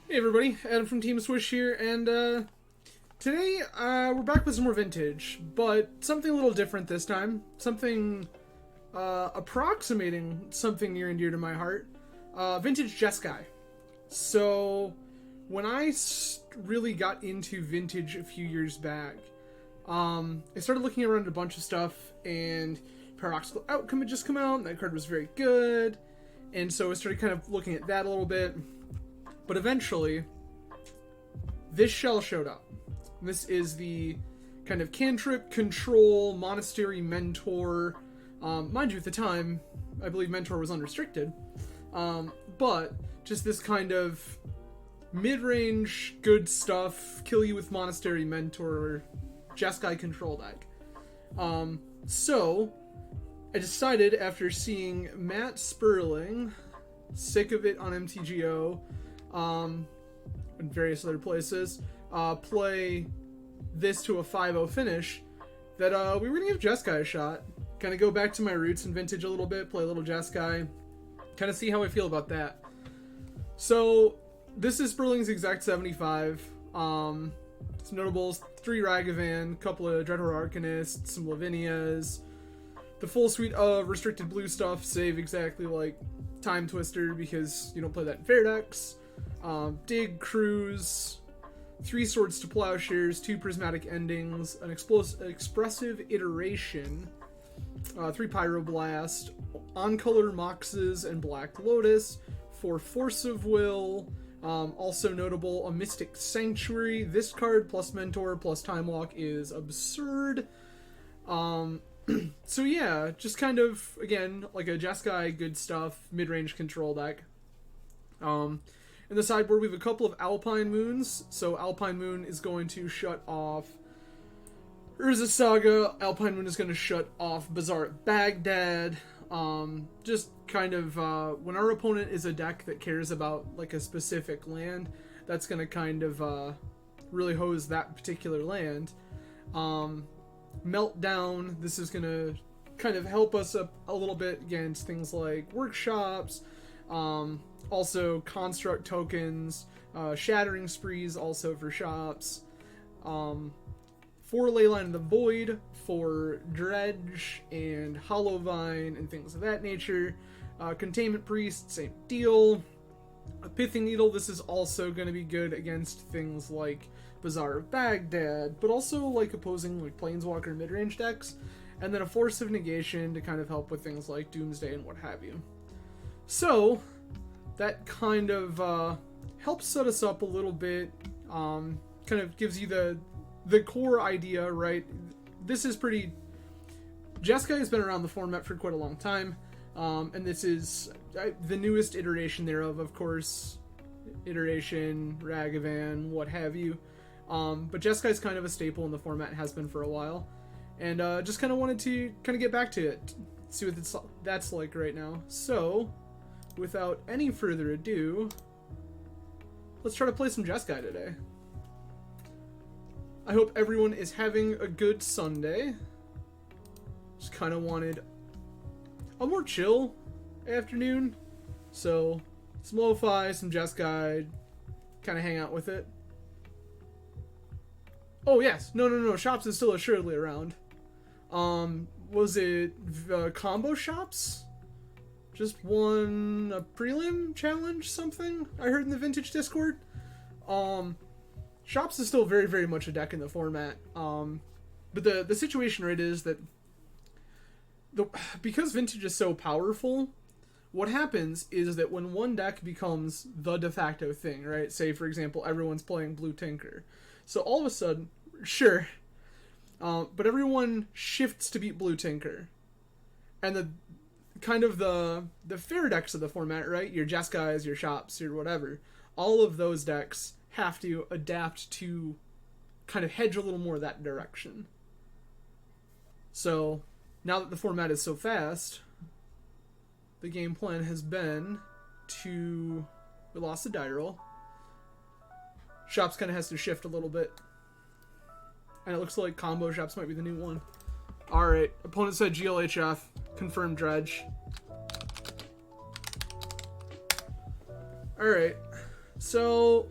Hey everybody, Adam from Team Swish here, and today we're back with some more vintage, but something a little different this time. Something approximating something near and dear to my heart. Vintage Jeskai. So, when I really got into vintage a few years back, I started looking around at a bunch of stuff, and Paradoxical Outcome had just come out, and that card was very good, and so I started kind of looking at that a little bit. But eventually, this shell showed up. This is the kind of cantrip, control, monastery, mentor. Mind you, at the time, I believe mentor was unrestricted. But just this kind of mid-range, good stuff, kill you with monastery, mentor, Jeskai control deck. So, I decided after seeing Matt Sperling, sick of it on MTGO, and various other places, play this to a 5-0 finish, that we were going to give Jeskai a shot. Kind of go back to my roots in vintage a little bit, play a little Jeskai, kind of see how I feel about that. So, this is Sperling's exact 75. Some notables, 3 Ragavan, a couple of Dreadhorde Arcanists, some Lavinias, the full suite of restricted blue stuff, save exactly like Time Twister because you don't play that in fair decks. Dig, Cruise, 3 Swords to Plowshares, 2 Prismatic Endings, an Expressive Iteration, 3 Pyroblast, On-Color Moxes and Black Lotus, 4 Force of Will, also notable, a Mystic Sanctuary. This card plus Mentor plus Time Walk is absurd. So yeah, just kind of, again, like a Jeskai good stuff, mid-range control deck. In the sideboard, we have a couple of Alpine Moons. So Alpine Moon is going to shut off Urza Saga. Alpine Moon is going to shut off Bazaar at Baghdad. Just kind of, when our opponent is a deck that cares about like a specific land, that's going to kind of really hose that particular land. Meltdown, this is going to kind of help us up a little bit against things like workshops. Also, construct tokens, shattering sprees also for shops, 4 Leyline of the Void for Dredge and Hollowvine and things of that nature, Containment Priest, same deal, a Pithing Needle, this is also going to be good against things like Bazaar of Baghdad, but also like opposing like Planeswalker mid-range decks, and then a Force of Negation to kind of help with things like Doomsday and what have you. So, that kind of helps set us up a little bit, kind of gives you the core idea, right? This is pretty... Jeskai has been around the format for quite a long time, and this is the newest iteration thereof, of course. Iteration, Ragavan, what have you. But Jeskai is kind of a staple in the format, has been for a while. And just kind of wanted to kind of get back to it, see what that's like right now. So, without any further ado, let's try to play some Jeskai today. I hope everyone is having a good Sunday. Just kind of wanted a more chill afternoon. So, some lo-fi, some Jeskai, kind of hang out with it. Oh yes, no, Shops is still assuredly around. Was it combo Shops? Just won a prelim challenge, something I heard in the Vintage Discord. Shops is still very, very much a deck in the format. But the situation, right, is that because Vintage is so powerful, what happens is that when one deck becomes the de facto thing, right? Say, for example, everyone's playing Blue Tinker. So all of a sudden, sure, but everyone shifts to beat Blue Tinker. And the fair decks of the format, right? Your Jeskais, your Shops, your whatever. All of those decks have to adapt to kind of hedge a little more that direction. So, now that the format is so fast, the game plan has been to... We lost the die roll. Shops kind of has to shift a little bit. And it looks like combo Shops might be the new one. Alright, opponent said GLHF. Confirmed Dredge. Alright. So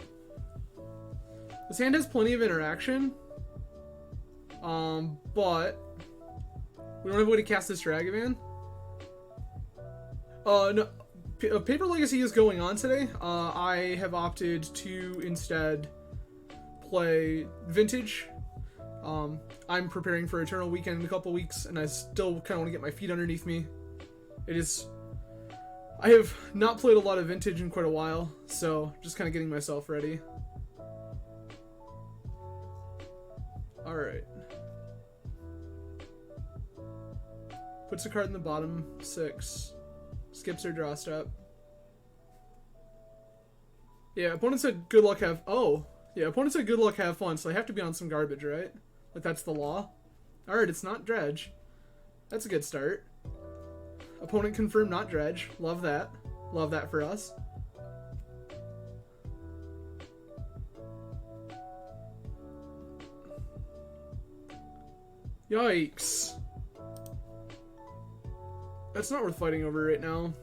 this hand has plenty of interaction, but we don't have a way to cast this Dragavan. No, Paper Legacy is going on today. I have opted to instead play Vintage. I'm preparing for Eternal Weekend in a couple weeks, and I still kind of want to get my feet underneath me. I have not played a lot of Vintage in quite a while, so just kind of getting myself ready. Alright. Puts a card in the bottom 6. Skips her draw step. Yeah, opponent said good luck have... Oh! Yeah, opponent said good luck have fun, so they have to be on some garbage, right? Like, that's the law. Alright, it's not Dredge. That's a good start. Opponent confirmed not Dredge. Love that. Love that for us. Yikes. That's not worth fighting over right now.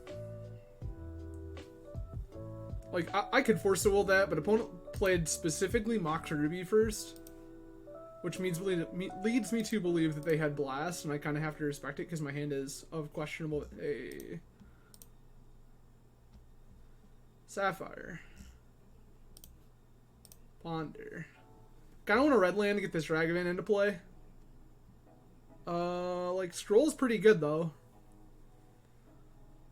Like, I could force a will that, but opponent played specifically Mox Ruby first. Which leads me to believe that they had Blast, and I kind of have to respect it because my hand is of questionable... Hey. Sapphire. Ponder. Kind of want a red land to get this Dragavan into play. Like, Scroll's pretty good, though.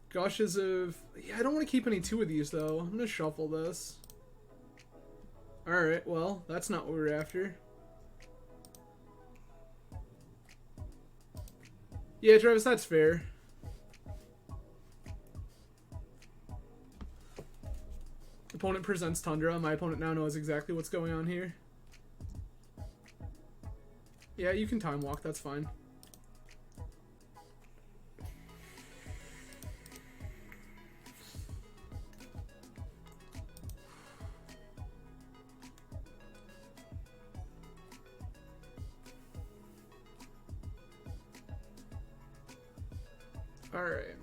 Gushes of... Yeah, I don't want to keep any 2 of these, though. I'm going to shuffle this. Alright, well, that's not what we were after. Yeah, Travis, that's fair. Opponent presents Tundra. My opponent now knows exactly what's going on here. Yeah, you can time walk. That's fine. Alright.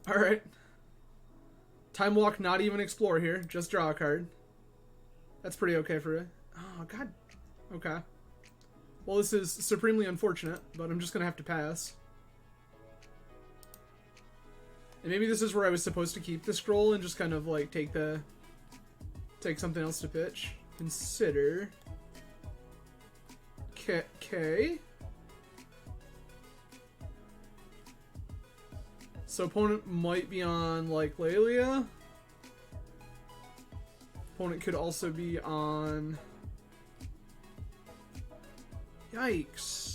Alright. Time walk, not even explore here. Just draw a card. That's pretty okay for it. Oh, God. Okay. Well, this is supremely unfortunate, but I'm just gonna have to pass. And maybe this is where I was supposed to keep the scroll and just kind of, like, take something else to pitch. Consider... Okay. So opponent might be on, like, Lelia. Opponent could also be on... Yikes.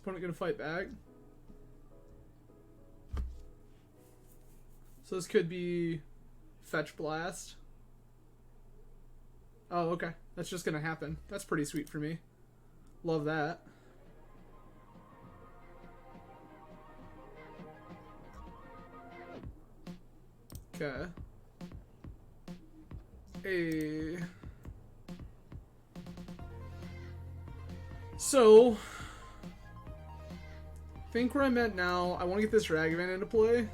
Opponent gonna fight back. So this could be fetch blast. Oh, okay. That's just gonna happen. That's pretty sweet for me. Love that. Okay. So I think where I'm at now, I want to get this Dragavan into play.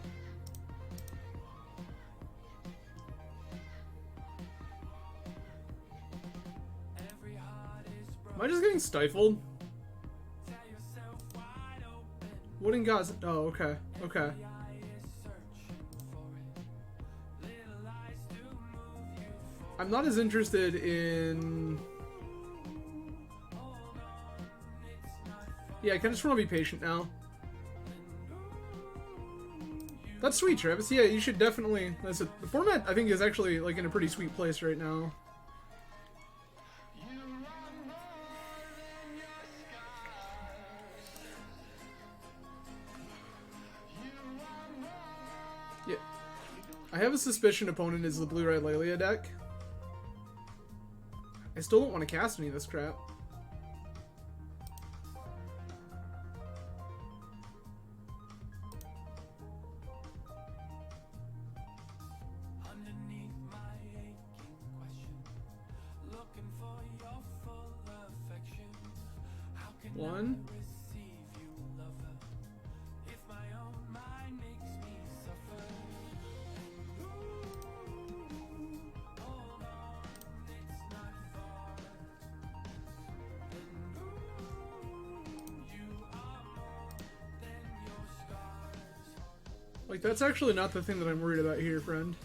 Am I just getting stifled? Wooden Gods. Oh, okay. Okay. I'm not as interested in... Yeah, I kind of just want to be patient now. That's sweet, Travis. Yeah, you should definitely... The format, I think, is actually like in a pretty sweet place right now. Yeah. I have a suspicion opponent is the Blue-Red Lelia deck. I still don't want to cast any of this crap. One. Like, that's actually not the thing that I'm worried about here, friend.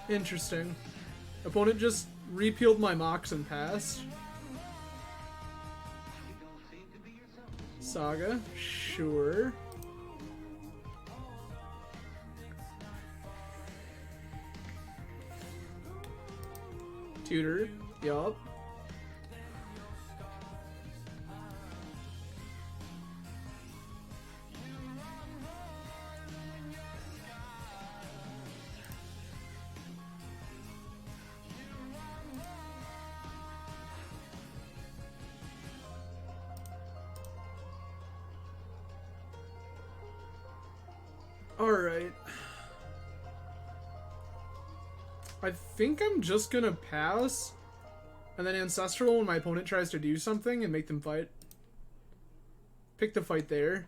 Interesting. Opponent just repealed my mocks and passed. Saga, sure. Tutor, yup. Alright. I think I'm just gonna pass, and then Ancestral when my opponent tries to do something and make them fight. Pick the fight there.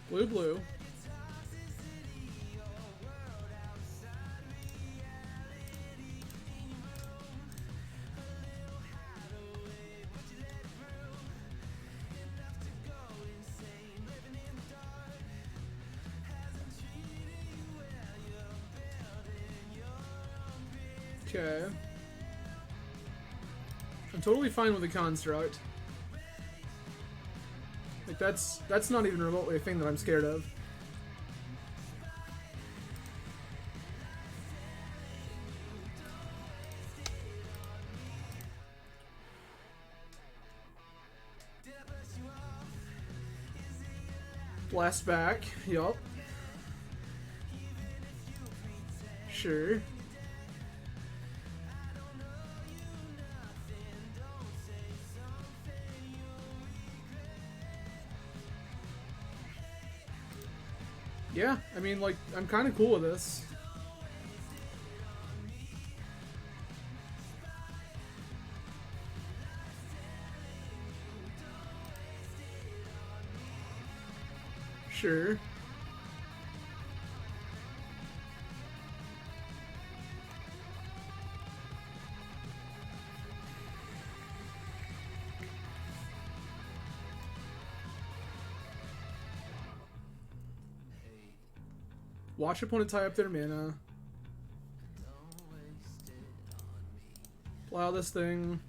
Blue, blue. Okay. I'm totally fine with the construct. Like, that's not even remotely a thing that I'm scared of. Blast back, yup. Sure. Yeah, I mean, like, I'm kind of cool with this. Sure. Watch opponent tie up their mana. Plow this thing.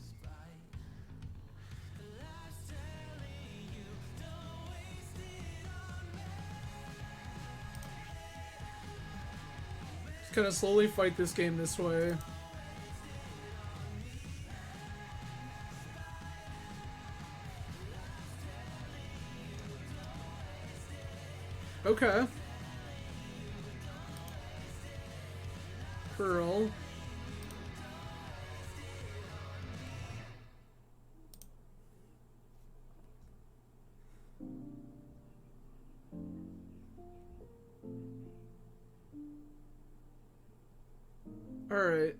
Just kind of slowly fight this game this way. Okay. Pearl. All right.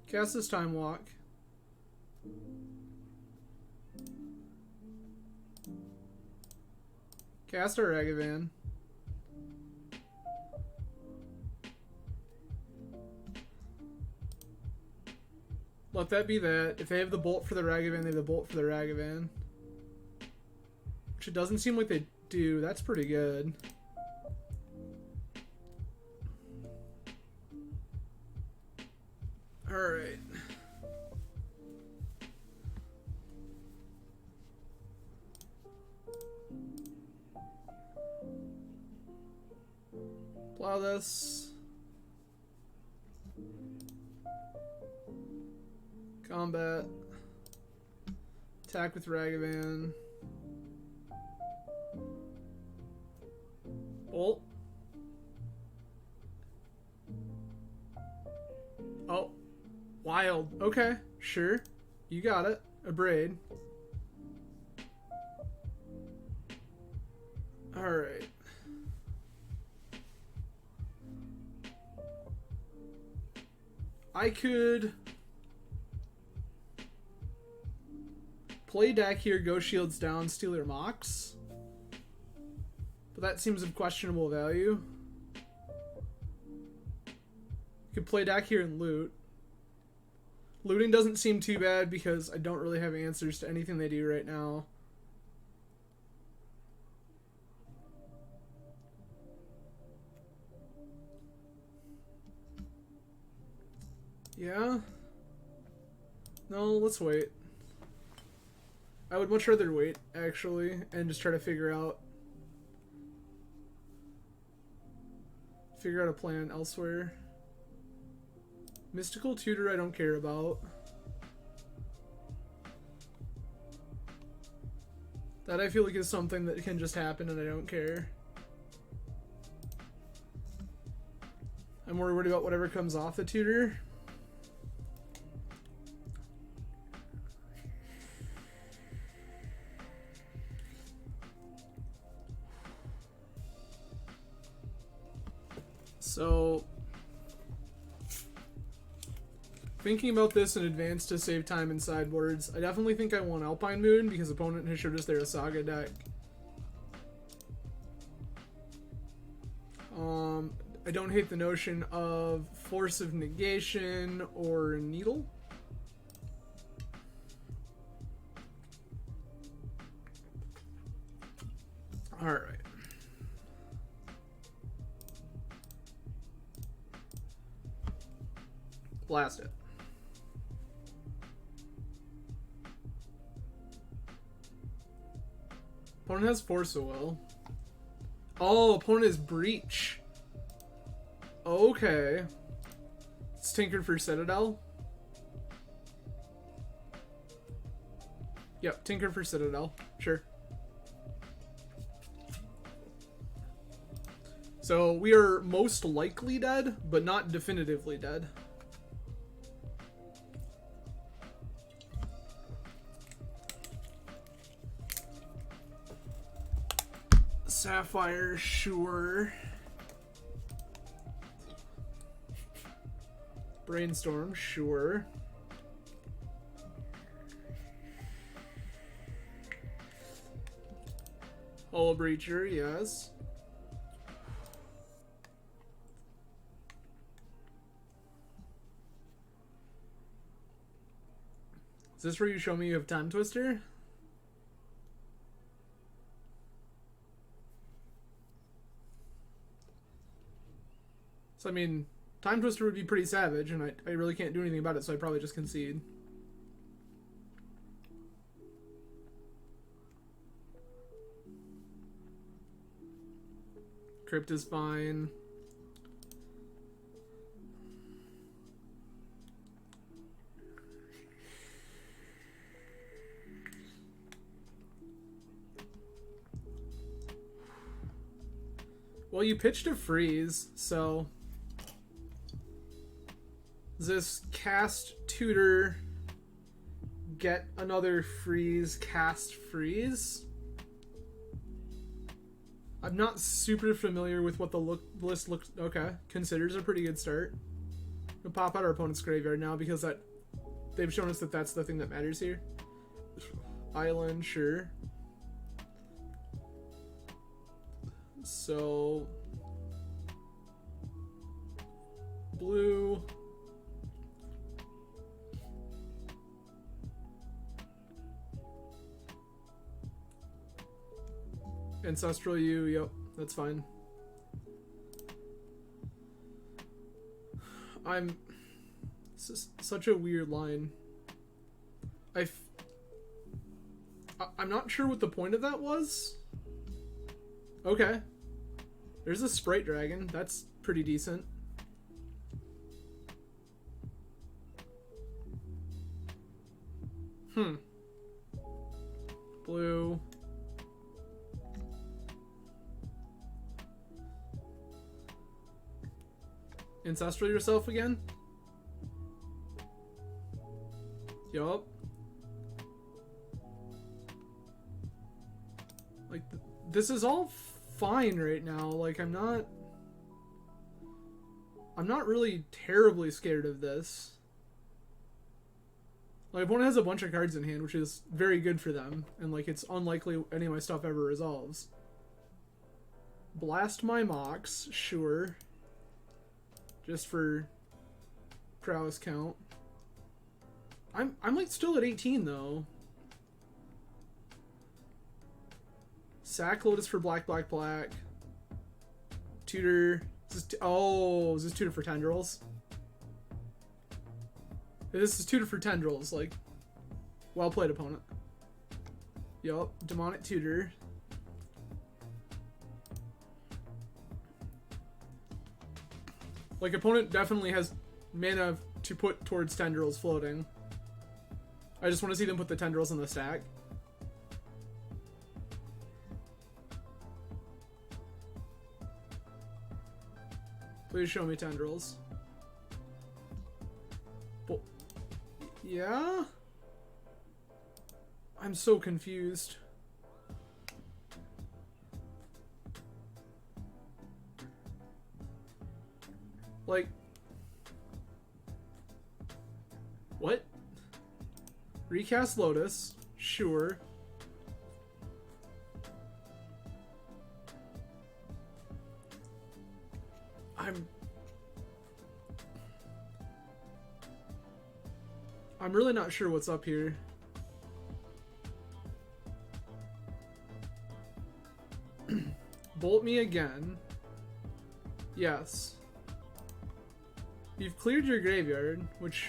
Cast this Time Walk. Cast our Ragavan. Let that be that. If they have the bolt for the Ragavan, they have the bolt for the Ragavan. Which it doesn't seem like they do. That's pretty good. Alright. Plow this. Combat. Attack with Ragavan. Bolt. Wild. Okay, sure. You got it. A braid. Alright. I could play deck here, go shields down, steal your mocks. But that seems of questionable value. Could play deck here and loot. Looting doesn't seem too bad because I don't really have answers to anything they do right now. Yeah? No, let's wait. I would much rather wait, actually, and just try to figure out a plan elsewhere. Mystical Tutor I don't care about. That I feel like is something that can just happen and I don't care. I'm more worried about whatever comes off the tutor. So, thinking about this in advance to save time in sideboards, I definitely think I want Alpine Moon because opponent has showed us they're a Saga deck. I don't hate the notion of Force of Negation or Needle. Alright. Blast it. Opponent has Force of Will. Oh, opponent has Breach. Okay. It's tinkered for Citadel. Yep, tinkered for Citadel. Sure. So we are most likely dead, but not definitively dead. Sapphire, sure. Brainstorm, sure. Hollow Breacher, yes. Is this where you show me you have Time Twister? So, I mean, Time Twister would be pretty savage, and I really can't do anything about it, so I probably just concede. Crypt is fine. Well, you pitched a freeze, so... Does this cast tutor get another freeze, cast freeze? I'm not super familiar with what the list looks... Okay, considers a pretty good start. We'll pop out our opponent's graveyard now because they've shown us that that's the thing that matters here. Island, sure. So... Blue... Ancestral U, yep, that's fine. This is such a weird line. I'm not sure what the point of that was. Okay. There's a Sprite Dragon, that's pretty decent. Blue. Ancestral yourself again? Yup. Like, this is all fine right now. Like, I'm not really terribly scared of this. My opponent has a bunch of cards in hand, which is very good for them. And, like, it's unlikely any of my stuff ever resolves. Blast my Mox, sure. Just for prowess count. I'm like still at 18 though. Sack Lotus for black. Tutor. Is this Tutor for Tendrils? This is Tutor for Tendrils, like, well played, opponent. Yup, Demonic Tutor. Like, opponent definitely has mana to put towards Tendrils floating. I just want to see them put the Tendrils in the stack. Please show me Tendrils. But, yeah? I'm so confused. Like, what? Recast Lotus, sure. I'm really not sure what's up here. Bolt me again. Yes. You've cleared your graveyard, which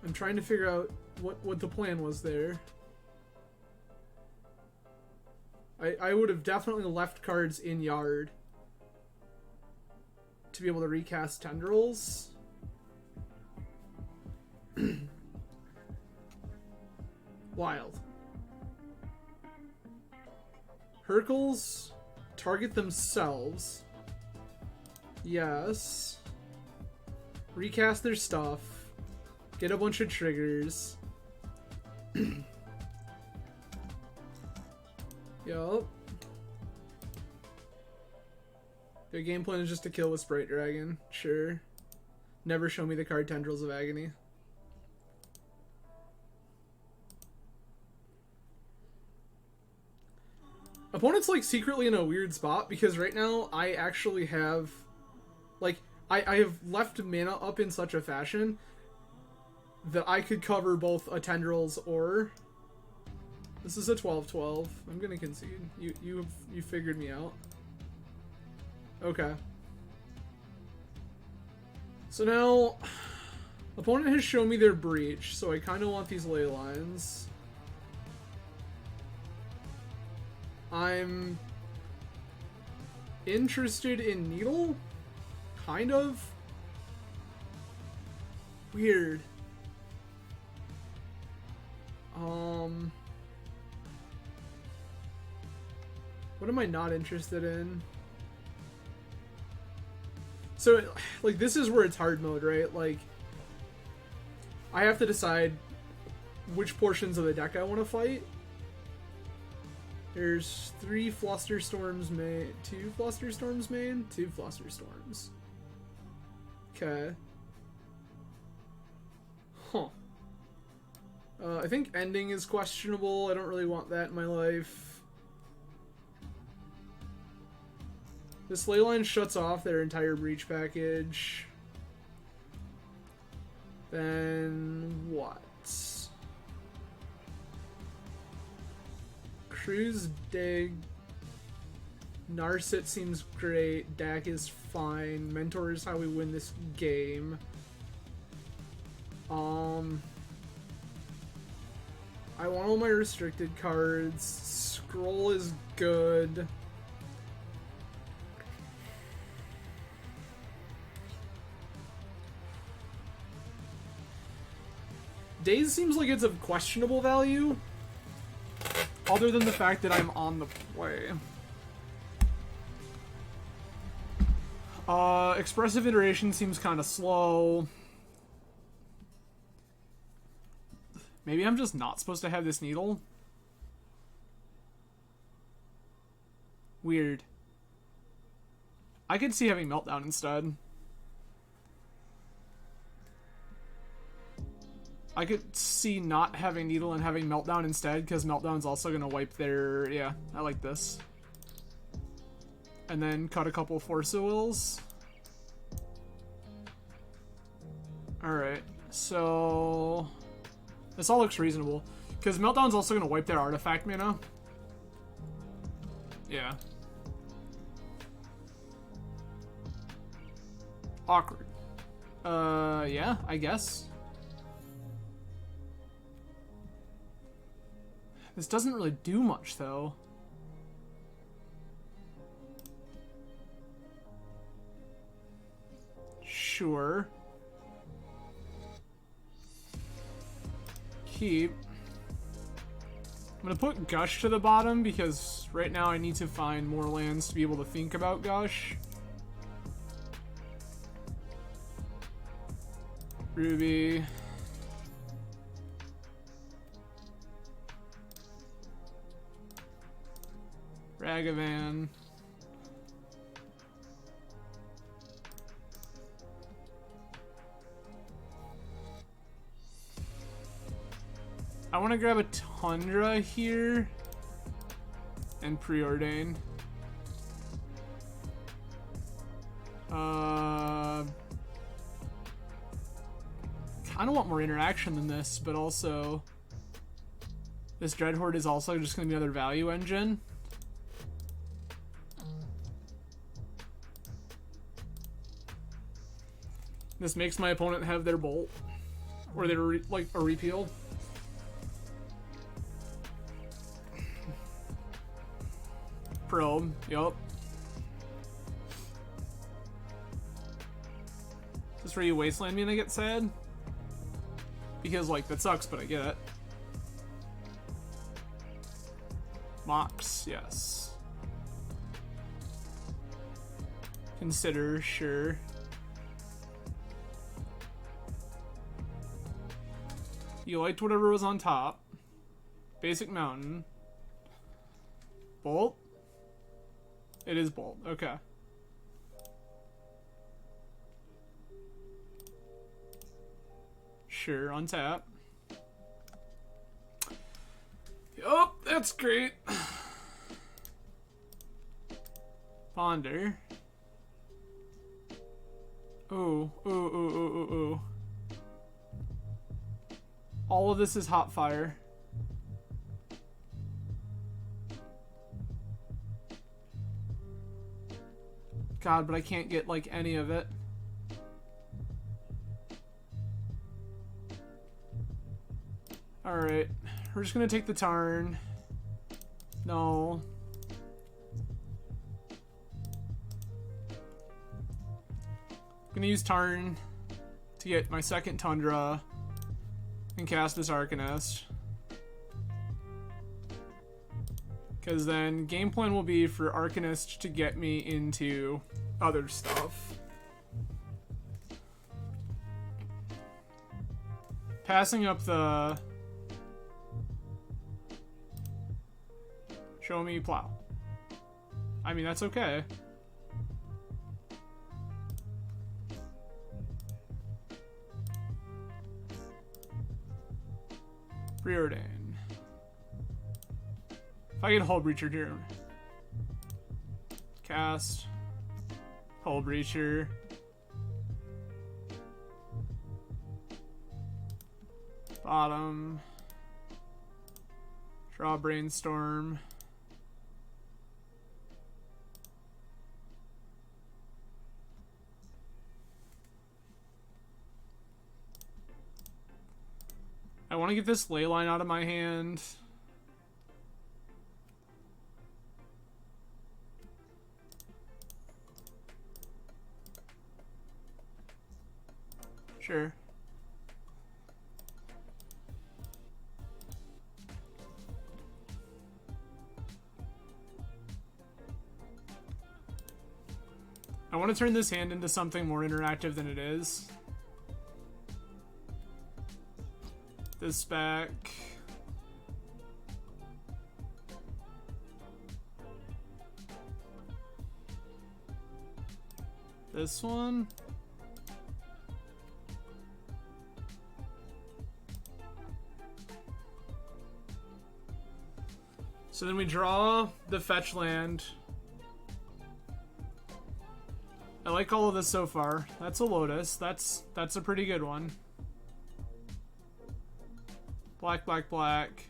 I'm trying to figure out what the plan was there. I would have definitely left cards in yard to be able to recast Tendrils. Wild. Hercules target themselves. Yes. Recast their stuff. Get a bunch of triggers. Yup. Their game plan is just to kill with Sprite Dragon. Sure. Never show me the card Tendrils of Agony. Opponent's like secretly in a weird spot because right now I actually have, like, I have left mana up in such a fashion that I could cover both a Tendrils or... This is a 12/12. I'm gonna concede. You figured me out. Okay. So now, opponent has shown me their breach, so I kind of want these ley lines. I'm interested in Needle? Kind of? Weird. What am I not interested in? So, like, this is where it's hard mode, right? Like, I have to decide which portions of the deck I want to fight. There's 3 Flusterstorms main, 2 Flusterstorms main, 2 Flusterstorms. Okay. Huh. I think ending is questionable. I don't really want that in my life. This ley line shuts off their entire breach package. Then what? Cruise Dig. Narset seems great. Dak is fine. Mentor is how we win this game. I want all my restricted cards. Scroll is good. Daze seems like it's of questionable value, other than the fact that I'm on the play. Expressive Iteration seems kind of slow. Maybe I'm just not supposed to have this needle? Weird. I could see having Meltdown instead. I could see not having Needle and having Meltdown instead, because Meltdown's also going to wipe their... Yeah, I like this. And then cut a couple Force of Wills. Alright, so... This all looks reasonable. Because Meltdown's also going to wipe their artifact mana. Yeah. Awkward. Yeah, I guess. This doesn't really do much, though. Sure. Keep. I'm gonna put Gush to the bottom because right now I need to find more lands to be able to think about Gush. Ruby. Ragavan. I want to grab a Tundra here and Preordain. Kind of want more interaction than this, but also this Dreadhorde is also just going to be another value engine. This makes my opponent have their Bolt, or their like a repeal. Probe, yup. Is this where you wasteland me and I get sad? Because, like, that sucks, but I get it. Mox, yes. Consider, sure. You liked whatever was on top. Basic Mountain. Bolt? It is Bolt, okay. Sure, untap. Yup, that's great. Ponder. Ooh, ooh, ooh, ooh, ooh, ooh. All of this is hot fire. God, but I can't get, like, any of it. Alright. We're just gonna take the turn. No. I'm gonna use turn to get my second Tundra and cast this Arcanist. Because then game plan will be for Arcanist to get me into other stuff. Passing up the... Show me plow. I mean, that's okay. Preordain. If I get Hull Breacher here. Cast. Hull Breacher. Bottom. Draw Brainstorm. I want to get this Leyline out of my hand. Sure. I want to turn this hand into something more interactive than it is. this back. This one. So then we draw the fetch land. I like all of this so far. That's a Lotus. That's a pretty good one. Black, black, black.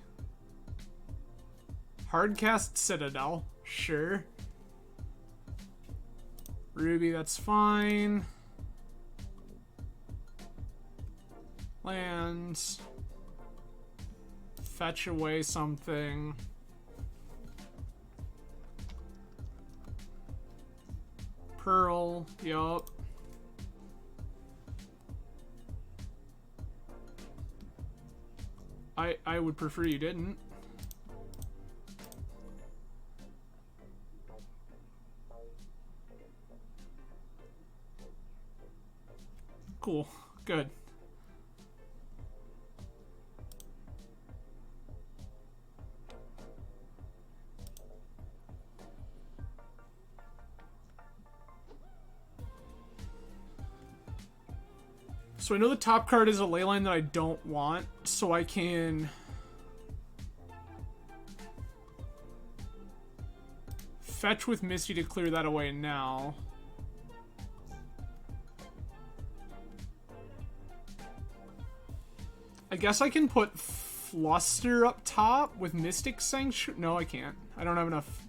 Hardcast Citadel. Sure. Ruby, that's fine. Lands. Fetch away something. Pearl, yup. I would prefer you didn't. Cool. Good. So I know the top card is a leyline that I don't want, so I can fetch with Misty to clear that away now. I guess I can put Fluster up top with Mystic Sanctuary. No, I can't. I don't have enough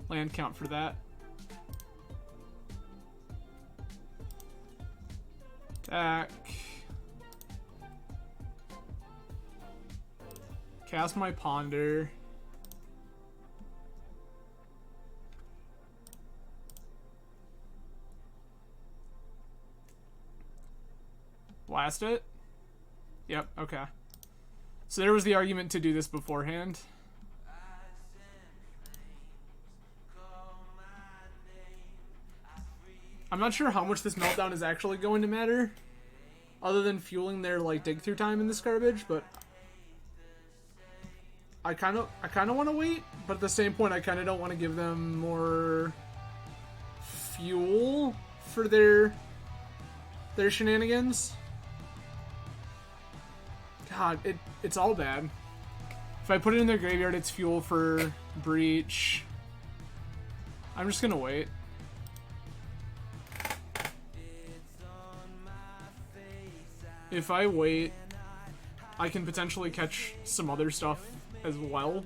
land count for that. Attack. Cast my Ponder. Blast it? Yep, okay. So there was the argument to do this beforehand. I'm not sure how much this meltdown is actually going to matter, other than fueling their like dig through time in this garbage, but I kind of want to wait, but at the same point I kind of don't want to give them more fuel for their shenanigans. God, it's all bad. If I put it in their graveyard, it's fuel for Breach. I'm just gonna wait. If I wait, I can potentially catch some other stuff as well.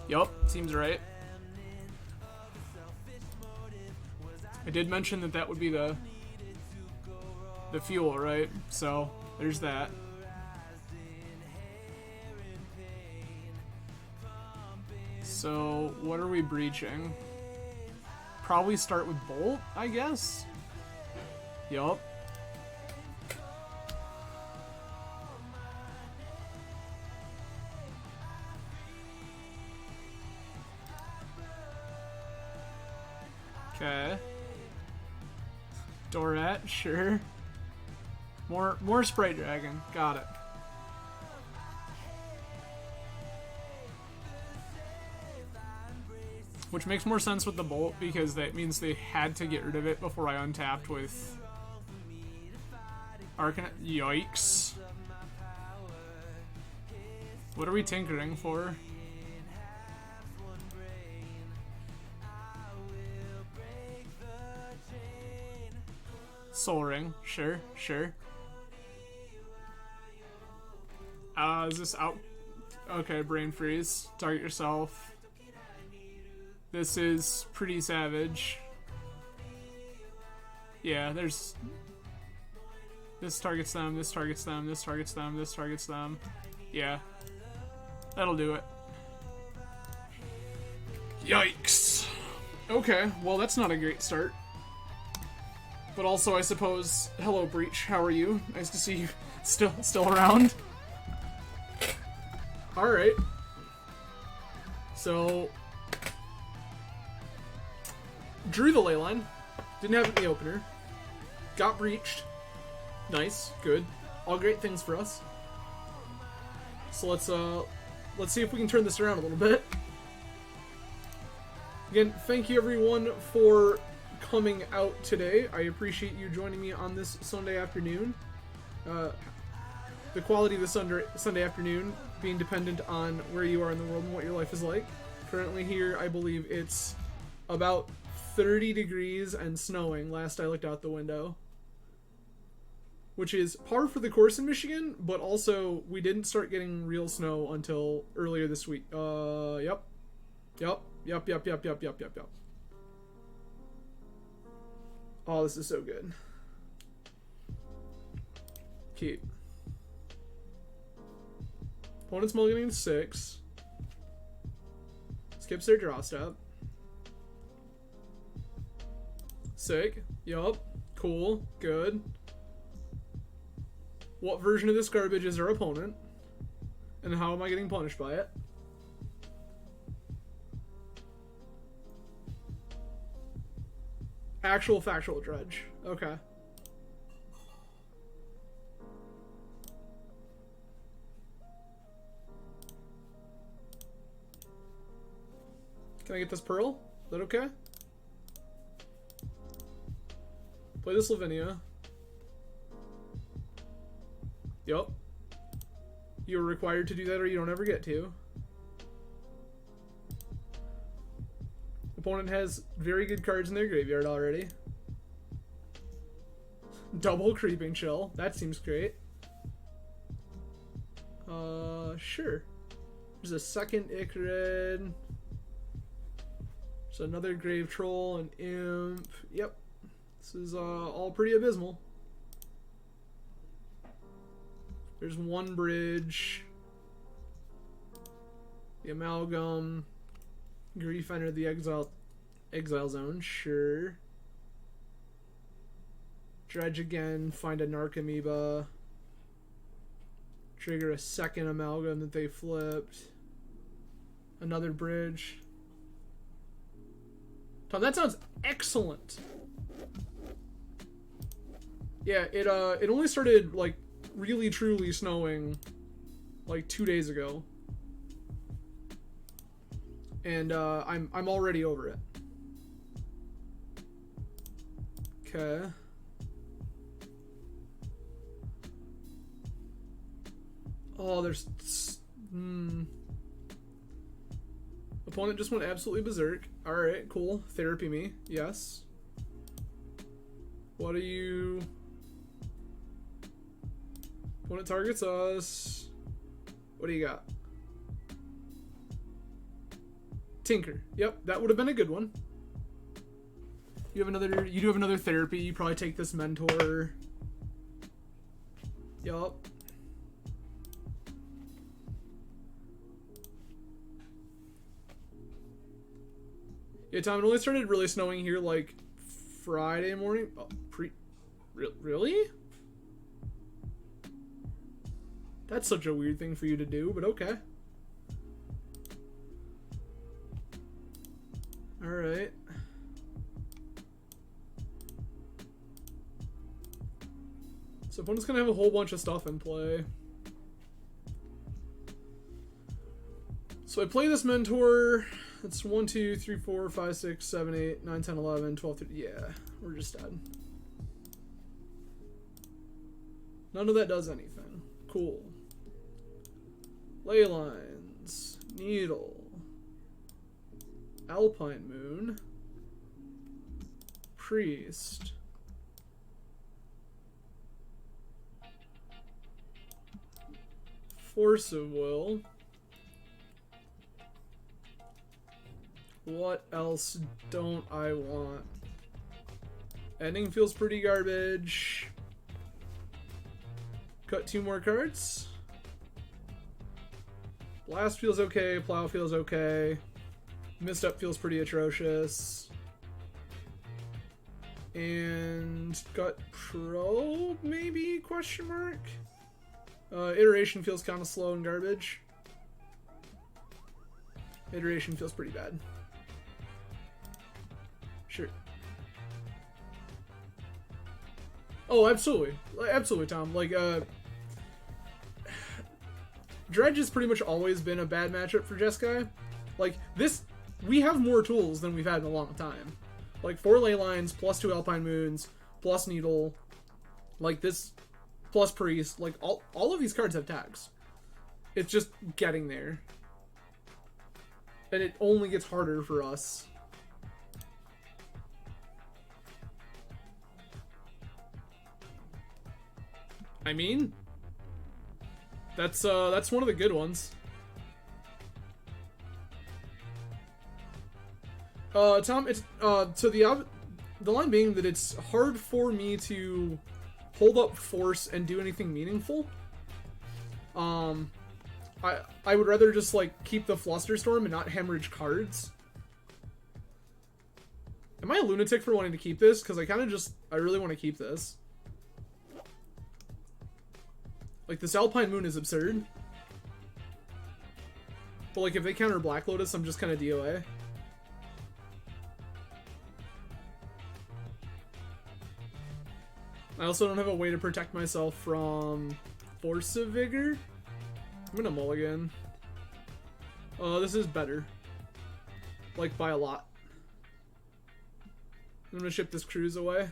Yup, seems right. I did mention that that would be the fuel, right? So, there's that. So, what are we breaching? Probably start with Bolt, I guess? Yup. Okay. Dorat, sure. More Sprite Dragon. Got it. Which makes more sense with the Bolt, because that means they had to get rid of it before I untapped with Arcana. Yikes. What are we tinkering for? Soul Ring. Sure, sure. Is this out? Okay, Brain Freeze. Target yourself. This is pretty savage. Yeah, there's... This targets them, this targets them, this targets them, this targets them. Yeah. That'll do it. Yikes. Okay, well that's not a great start. But also, I suppose, hello Breach, how are you? Nice to see you still around. Alright. So... Drew the Leyline. Didn't have it in the opener. got breached. Nice, good. All great things for us. So let's see if we can turn this around a little bit. Again, thank you everyone for coming out today. I appreciate you joining me on this Sunday afternoon. The quality of the Sunday afternoon being dependent on where you are in the world and what your life is like. Currently here, I believe it's about 30 degrees and snowing last I looked out the window. Which is par for the course in Michigan, but also we didn't start getting real snow until earlier this week. Yep. Oh, this is so good. Keep. Opponent's mulliganing 6. Skips their draw step. Sick. Yup. Cool. Good. What version of this garbage is our opponent? And how am I getting punished by it? Actual factual dredge. Okay. Can I get this pearl? Is that okay? Play this Lavinia. Yup. You're required to do that or you don't ever get to. Opponent has very good cards in their graveyard already. Double Creeping Chill. That seems great. Sure. There's a second Icarid. There's another Grave Troll, an Imp. Yep. This is all pretty abysmal. There's one bridge. The Amalgam. Grief Enter the Exile Zone. Sure. Dredge again. Find a Narc Amoeba. Trigger a second Amalgam that they flipped. Another bridge. Tom, that sounds excellent. Yeah, it only started like really truly snowing like 2 days ago. And I'm already over it. Okay. Oh, there's Opponent just went absolutely berserk. Alright, cool. Therapy me. Yes. What are you... Opponent targets us. What do you got? Tinker. Yep, that would have been a good one. You do have another therapy. You probably take this mentor. Yup. Yeah, Tom, it only started really snowing here like Friday morning. Oh, really? That's such a weird thing for you to do, but okay. Alright. So opponent's gonna have a whole bunch of stuff in play. So I play this mentor. It's 1, 2, 3, 4, 5, 6, 7, 8, 9, 10, 11, 12, 13. Yeah, we're just dead. None of that does anything. Cool. Ley lines. Needle. Alpine Moon. Priest. Force of Will. What else don't I want? Ending feels pretty garbage. Cut 2 more cards. Blast feels okay. Plow feels okay. Misstep feels pretty atrocious. And Gut Probe, maybe? Question mark? Iteration feels kind of slow and garbage. Iteration feels pretty bad. Sure. Oh, absolutely. Absolutely, Tom. Like, Dredge has pretty much always been a bad matchup for Jeskai. Like, this, we have more tools than we've had in a long time. Like, 4 ley lines, plus 2 Alpine Moons, plus Needle, like this, plus Priest. Like, all of these cards have tags. It's just getting there. And it only gets harder for us. I mean, that's one of the good ones. Tom, it's so the line being that it's hard for me to hold up force and do anything meaningful. I would rather just like keep the Flusterstorm and not hemorrhage cards. Am I a lunatic for wanting to keep this? Because I really want to keep this. Like, this Alpine Moon is absurd. But, like, if they counter Black Lotus, I'm just kind of DOA. I also don't have a way to protect myself from Force of Vigor. I'm gonna mulligan. This is better. Like, by a lot. I'm gonna ship this cruise away.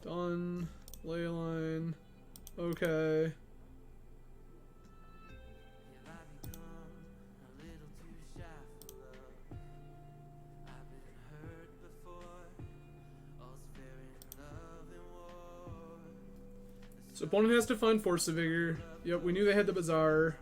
Done. Leyline. Okay. So opponent has to find Force of Vigor. Yep, we knew they had the Bazaar.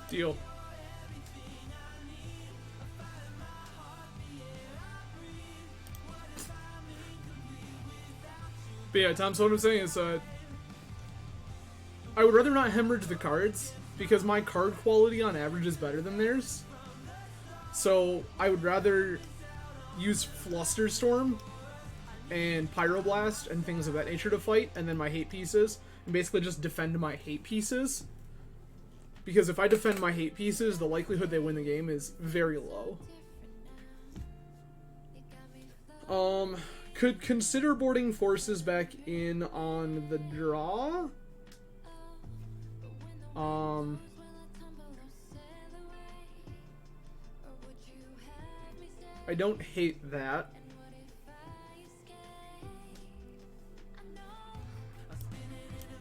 Deal. But yeah, Tom, so what I'm saying is, I would rather not hemorrhage the cards, because my card quality on average is better than theirs. So, I would rather use Flusterstorm and Pyroblast and things of that nature to fight, and then my hate pieces, and basically just defend my hate pieces. Because if I defend my hate pieces, the likelihood they win the game is very low. Could consider boarding forces back in on the draw. I don't hate that.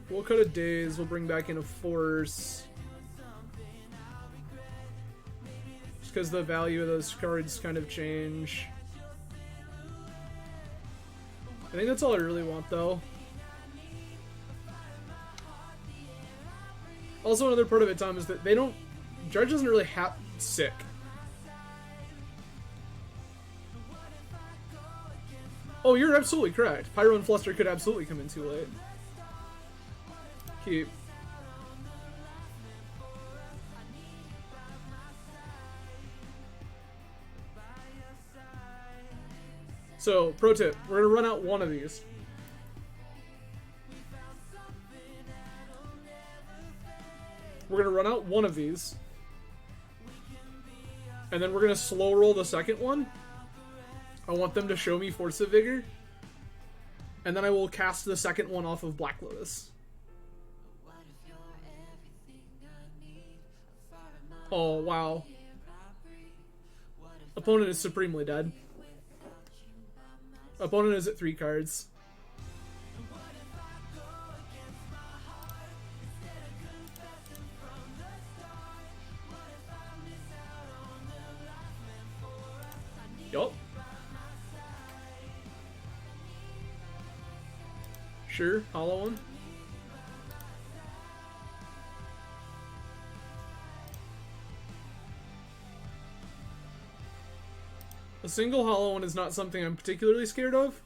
We'll cut a days, we'll bring back in a force. Just because the value of those cards kind of change. I think that's all I really want, though. Also, another part of it, Tom, is that they don't... Dredge doesn't really have... Sick. Oh, you're absolutely correct. Pyro and Fluster could absolutely come in too late. Keep. So, pro tip, we're going to run out one of these. We're going to run out one of these. And then we're going to slow roll the second one. I want them to show me Force of Vigor. And then I will cast the second one off of Black Lotus. Oh, wow. Opponent is supremely dead. Opponent is at 3 cards. Yup. Sure, hollow one. A single hollow one is not something I'm particularly scared of.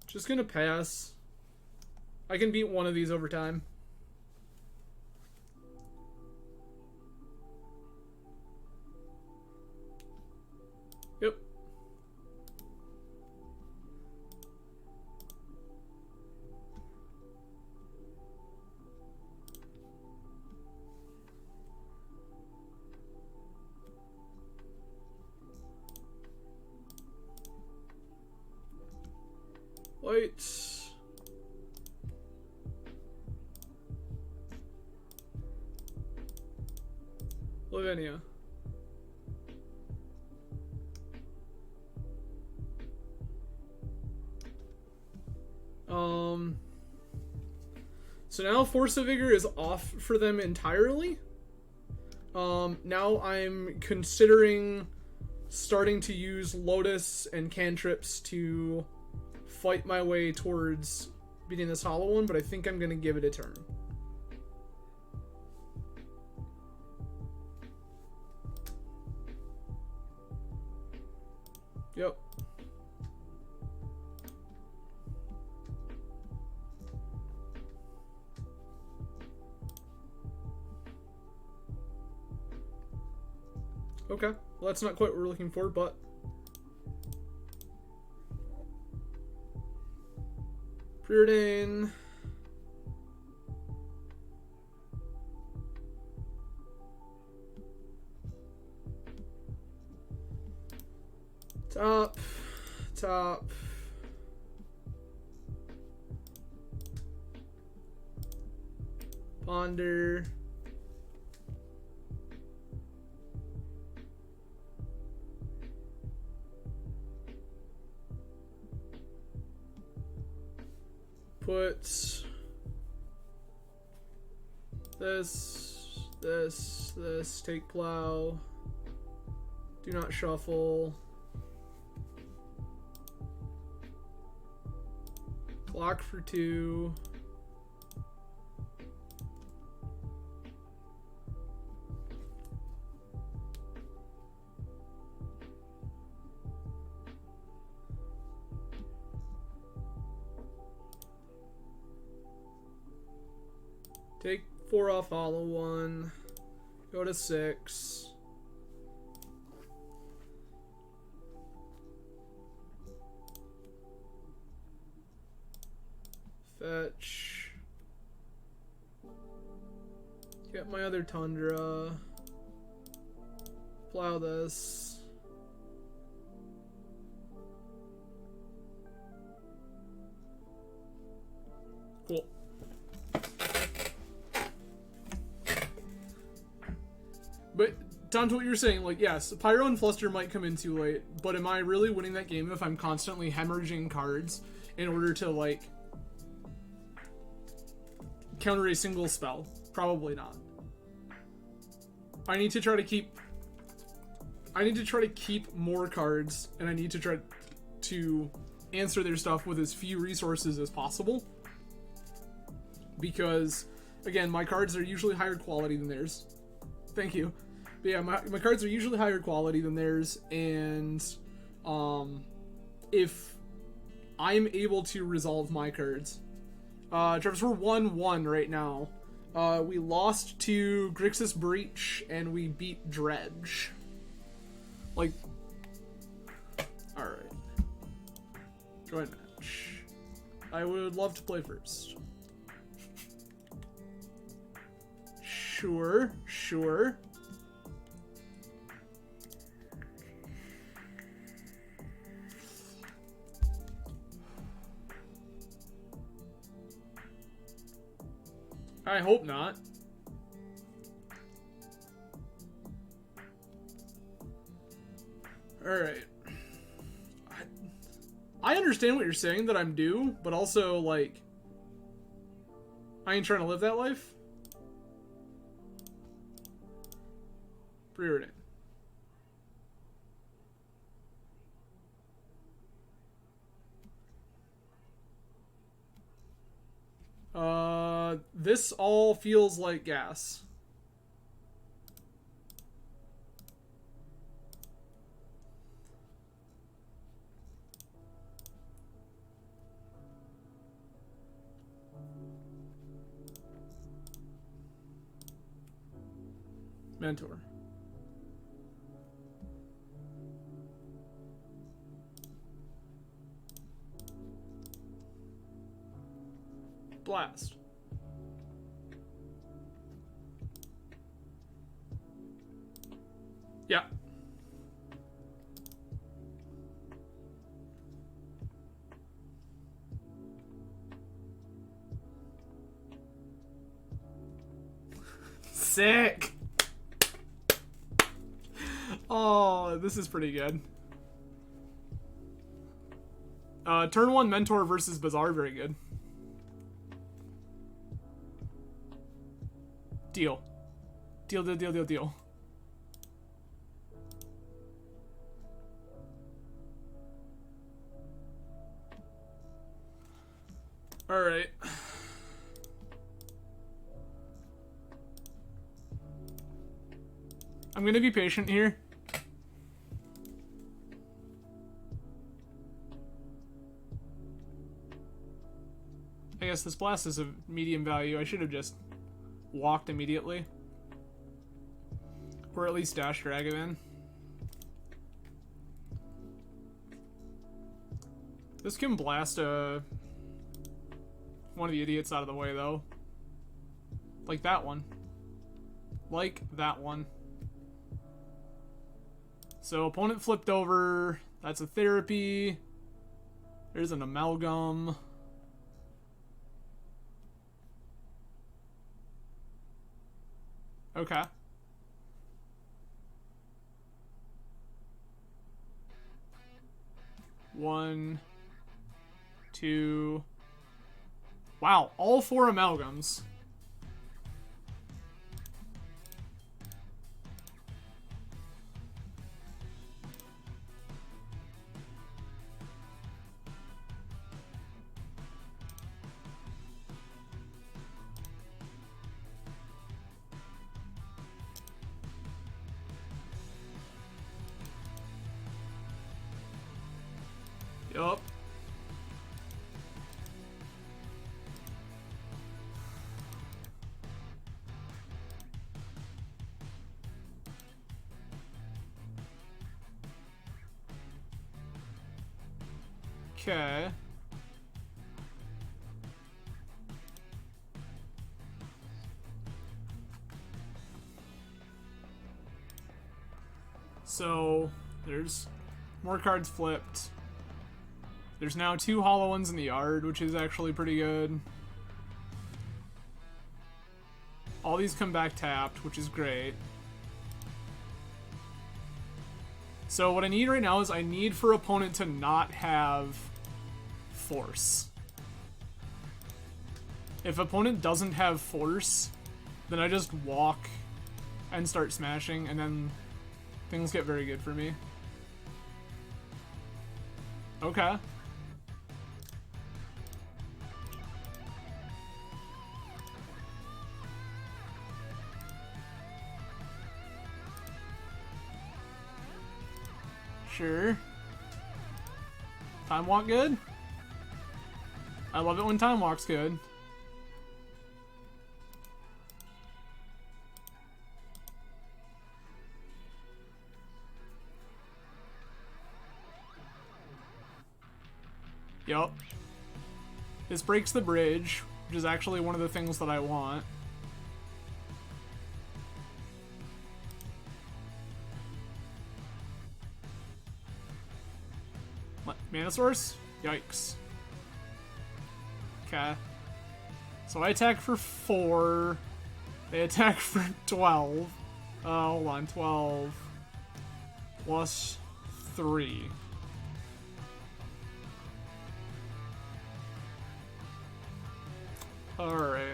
Just gonna pass. I can beat one of these over time. Yep. Wait. Lavinia. So now Force of Vigor is off for them entirely. Now I'm considering starting to use Lotus and cantrips to fight my way towards beating this hollow one, but I think I'm going to give it a turn. Yep. Okay, well that's not quite what we're looking for, but Preordain. Top. Ponder. Put this, take plow, do not shuffle, clock for 2, take 4 off hollow 1, go to 6. Fetch. Get my other Tundra. Plow this. Cool. But down to what you're saying, like, yes, Pyro and Fluster might come in too late, but am I really winning that game if I'm constantly hemorrhaging cards in order to, like, counter a single spell? Probably not. I need to try to keep more cards, and I need to try to answer their stuff with as few resources as possible. Because, again, my cards are usually higher quality than theirs. Thank you. But yeah, my cards are usually higher quality than theirs, and if I'm able to resolve my cards, Travis, we're 1-1 right now. We lost to Grixis Breach, and we beat Dredge. Like, alright. Join match. I would love to play first. Sure. I hope not. Alright. I understand what you're saying, that I'm due, but also, like, I ain't trying to live that life. Preordain. This all feels like gas. Mentor. Blast. Yeah. Sick. Oh, this is pretty good. Turn 1 Mentor versus Bazaar, very good. Deal. Deal, deal, deal, deal, deal. Alright. I'm gonna be patient here. I guess this blast is a medium value. I should have just walked immediately. Or at least dash drag him in. This can blast one of the idiots out of the way, though. Like that one. Like that one. So opponent flipped over. That's a therapy. There's an amalgam. Okay. One, two. Wow, all 4 amalgams. Yup. Okay. So, there's more cards flipped. There's now 2 hollow ones in the yard, which is actually pretty good. All these come back tapped, which is great. So what I need right now is I need for opponent to not have force. If opponent doesn't have force, then I just walk and start smashing, and then things get very good for me. Okay. Sure. Time walk good? I love it when time walk's good. Yup. This breaks the bridge, which is actually one of the things that I want. Mana source? Yikes. Okay. So I attack for 4. They attack for 12. Hold on. 12 plus 3. Alright.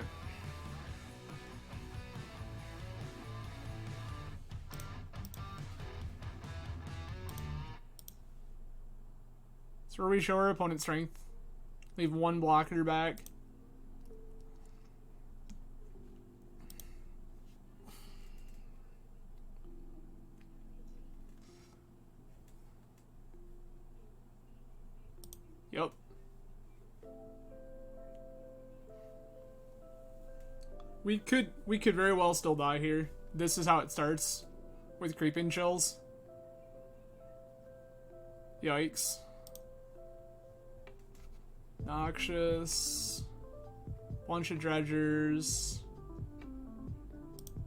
So we show our opponent's strength. Leave 1 blocker back. Yep. We could very well still die here. this is how it starts with creeping chills. Yikes. Noxious. Bunch of dredgers.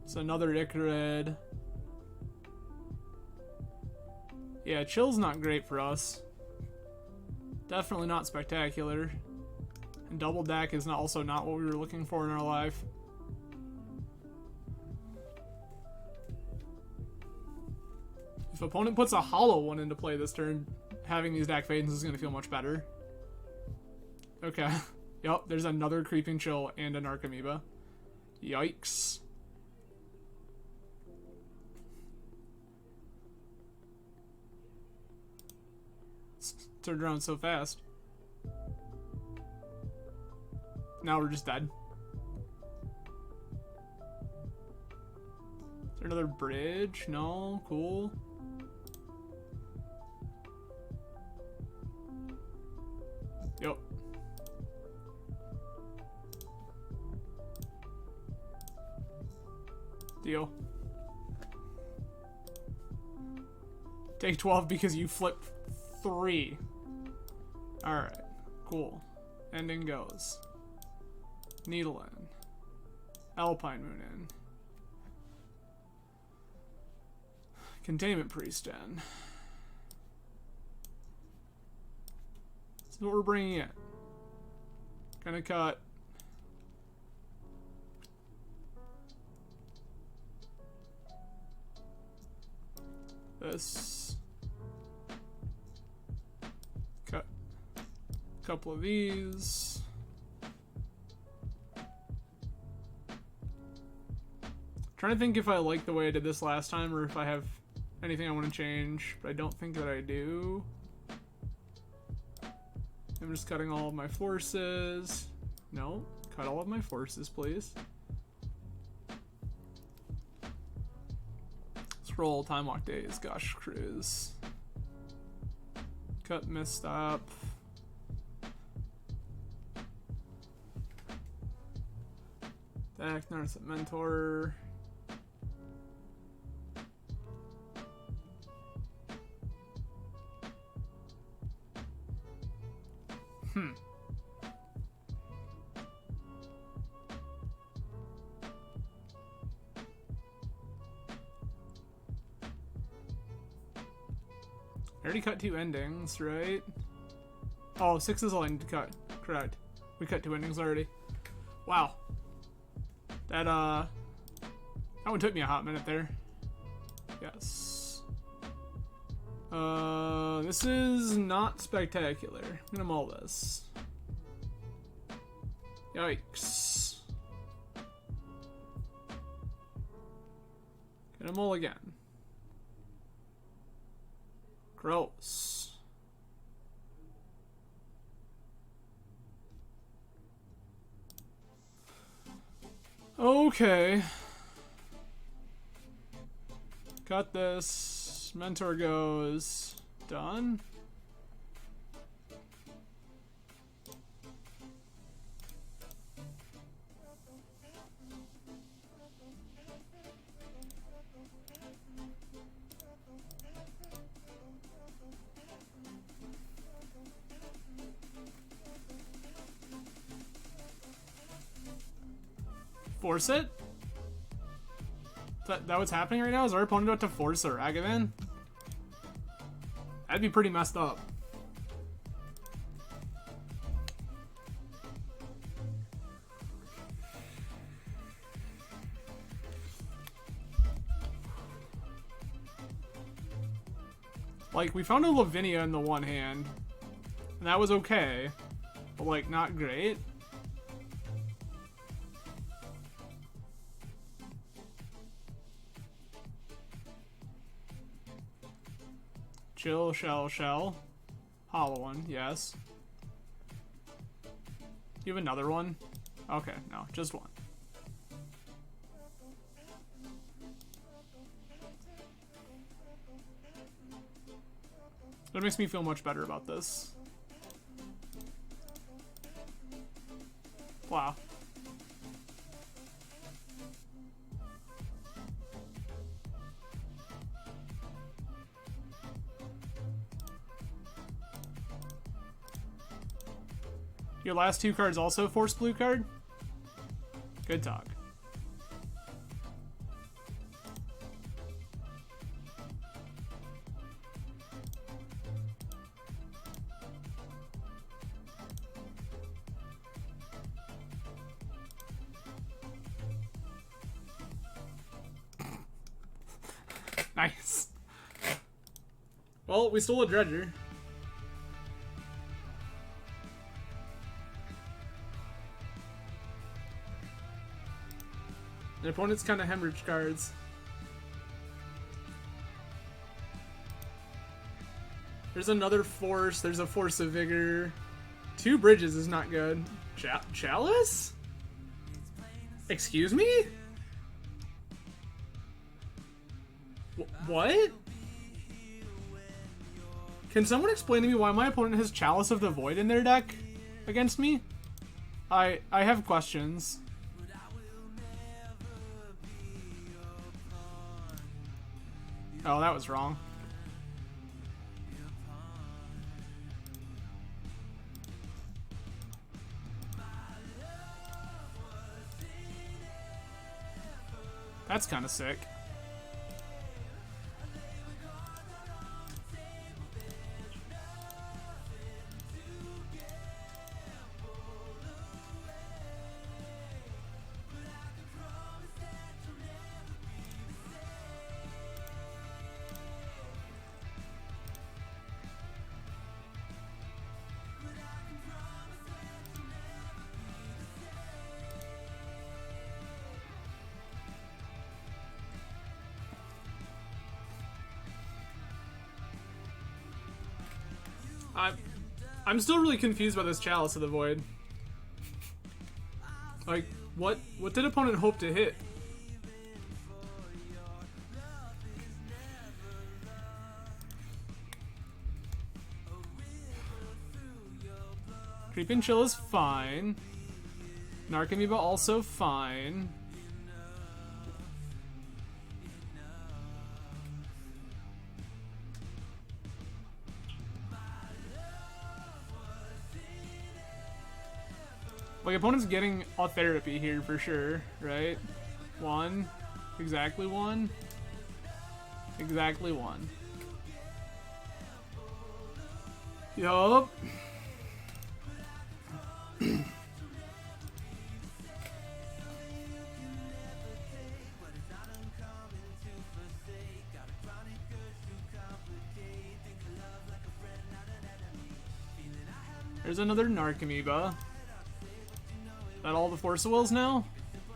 It's another Icarid. Yeah, chill's not great for us. Definitely not spectacular. And double deck is also not what we were looking for in our life. If opponent puts a hollow one into play this turn, having these Dak Fadens is going to feel much better. Okay. Yep, there's another Creeping Chill and an Archamoeba. Yikes. Turned around so fast. Now we're just dead. Is there another bridge? No? Cool. Yep. Deal. Take 12 because you flip 3. Alright. Cool. Ending goes. Needle in. Alpine Moon in. Containment Priest in. This is what we're bringing in. Gonna cut. This. Cut a couple of these. Trying to think if I like the way I did this last time or if I have anything I want to change, but I don't think that I do. I'm just cutting all of my forces. No, cut all of my forces, please. Scroll, Time Walk Days, Gosh Cruise. Cut Misstop. Back, Narset Mentor. I already cut 2 endings, right? Oh, 6 is all I need to cut. Correct. We cut 2 endings already. Wow. That one took me a hot minute there. Yes. This is not spectacular. I'm gonna mull this. Yikes. Gonna mull again. Gross. Okay. Cut this. Mentor goes. Done. Force it? That what's happening right now? Is our opponent about to force a Ragavan? That'd be pretty messed up. Like, we found a Lavinia in the one hand, and that was okay, but like, not great. Chill, shell. Hollow one, yes. You have another one? Okay, no, just one. That makes me feel much better about this. Wow. Your last 2 cards also force blue card? Good talk. Nice. Well, we stole a dredger. The opponent's kind of hemorrhage cards. There's another force. There's a force of vigor. 2 bridges is not good. Chalice? Excuse me? What? Can someone explain to me why my opponent has Chalice of the Void in their deck against me? I have questions. Oh, that was wrong. That's kind of sick. I'm still really confused by this Chalice of the Void. Like, what did opponent hope to hit? Creeping Chill is fine. Narcomoeba also fine. Like, opponent's getting a therapy here for sure, right? 1. Exactly 1. Exactly 1. Yup. There's another Narcomoeba. That all the Force of Wills now?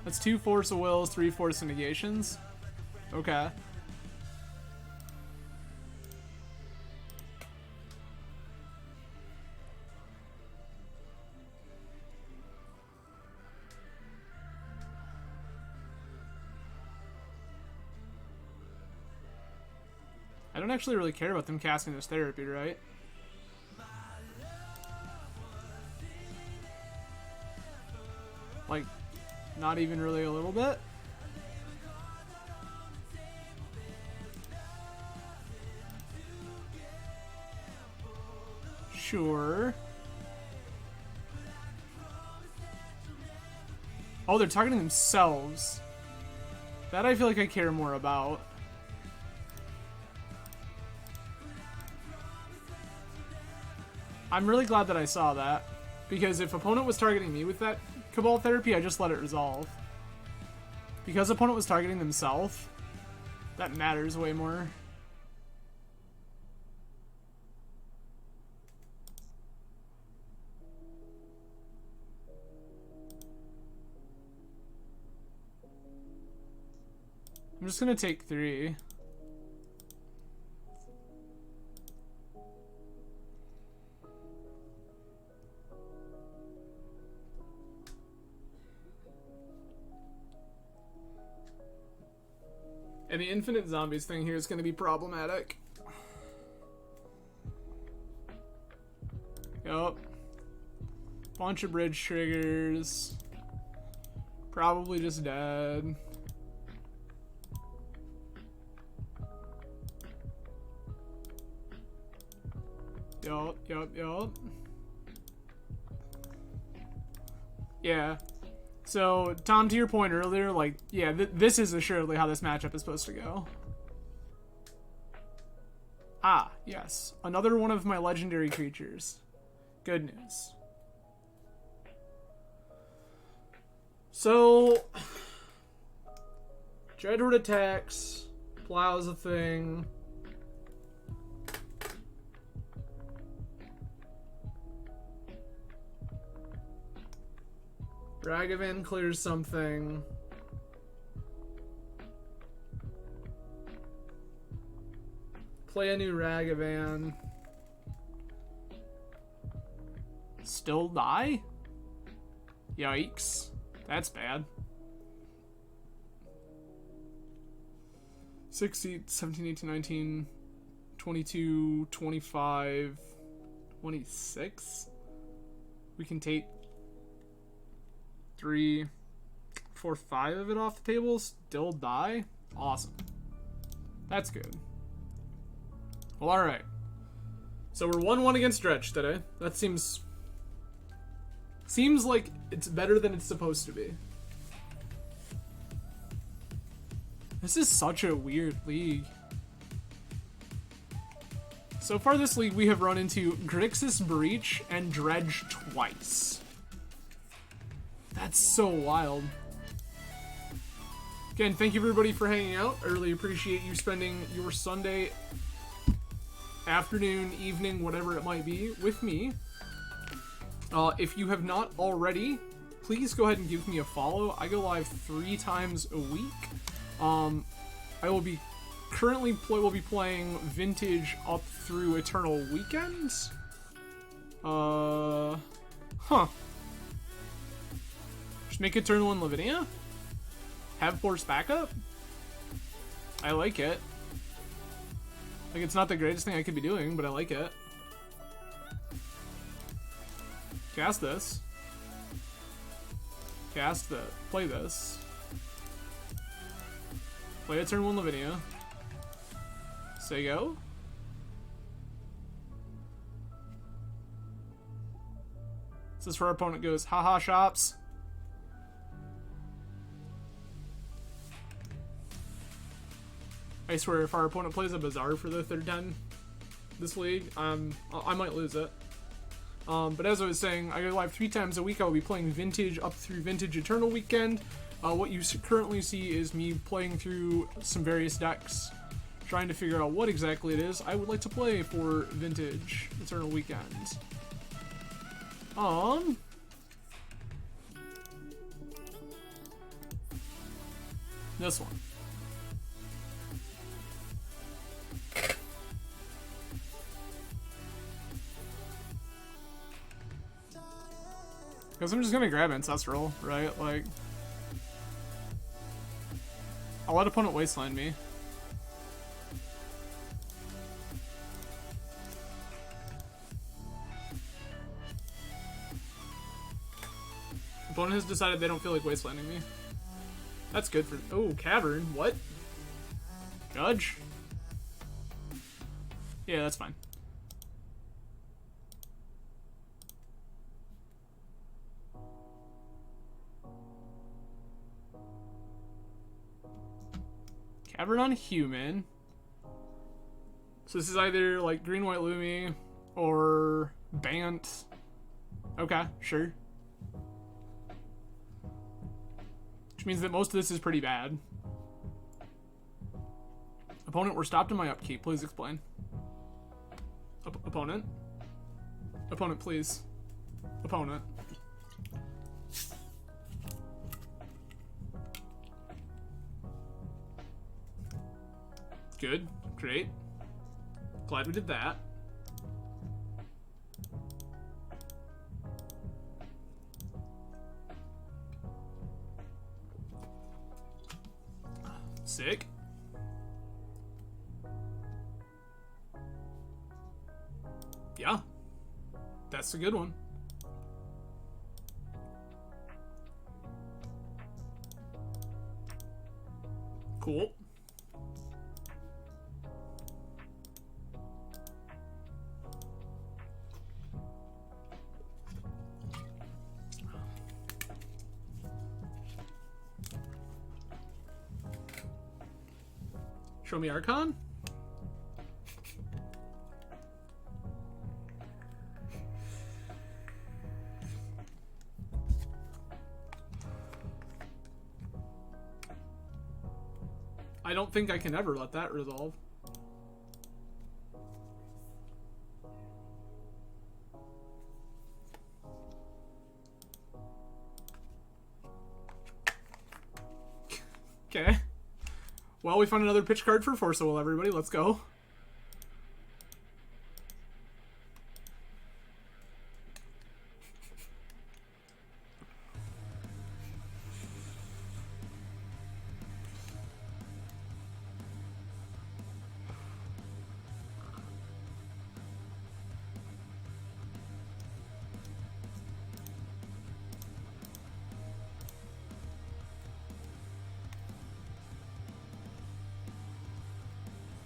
That's 2 Force of Wills, 3 Force of Negations. Okay. I don't actually really care about them casting this therapy, right? Like, not even really a little bit? Sure. Oh, they're targeting themselves. That I feel like I care more about. I'm really glad that I saw that. Because if opponent was targeting me with that Cabal Therapy, I just let it resolve. Because opponent was targeting themselves, that matters way more. I'm just gonna take 3. And the infinite zombies thing here is going to be problematic. Yup. Bunch of bridge triggers. Probably just dead. Yup. Yeah. So, Tom, to your point earlier, like, yeah, this is assuredly how this matchup is supposed to go. Ah, yes. Another one of my legendary creatures. Good news. So, Dreadhorde attacks, plows a thing. Ragavan clears something. Play a new Ragavan. Still die? Yikes. That's bad. 16, 17, 18, 19, 22, 25, 26. We can take 3, 4, 5 of it off the table. Still die? Awesome. That's good. Well, alright. So we're 1-1 against Dretch today. That seems like it's better than it's supposed to be. This is such a weird league. So far this league we have run into Grixis Breach and Dredge twice. That's so wild. Again, thank you everybody for hanging out. I really appreciate you spending your Sunday afternoon, evening, whatever it might be, with me. If you have not already, please go ahead and give me a follow. I go live 3 times a week. I will be playing Vintage up through Eternal Weekends. Just make Eternal in Lavinia. Have force backup. I like it. Like, it's not the greatest thing I could be doing, but I like it. Cast this. Cast the. Play this. Play a turn 1 Lavinia. Say go. This is where our opponent goes, haha shops. I swear if our opponent plays a Bazaar for the 3rd time this league, I might lose it. But as I was saying, I go live 3 times a week. I will be playing Vintage up through Vintage Eternal Weekend. What you currently see is me playing through some various decks, trying to figure out what exactly it is I would like to play for Vintage Eternal Weekend. This one. Because I'm just gonna grab Ancestral, right? Like, I'll let opponent wasteland me. Opponent has decided they don't feel like wastelanding me. That's good for. Oh, Cavern. What? Judge? Yeah, that's fine. Cavern on human. So this is either like green white Lumi or Bant. Okay, sure. Which means that most of this is pretty bad. Opponent, we're stopped in my upkeep. Please explain. Opponent? Opponent, please. Opponent. Good. Great. Glad we did that. Sick. Yeah. That's a good one. Cool. Show me Archon. I don't think I can ever let that resolve. Okay. Well, we found another pitch card for Force of Will, everybody. Let's go.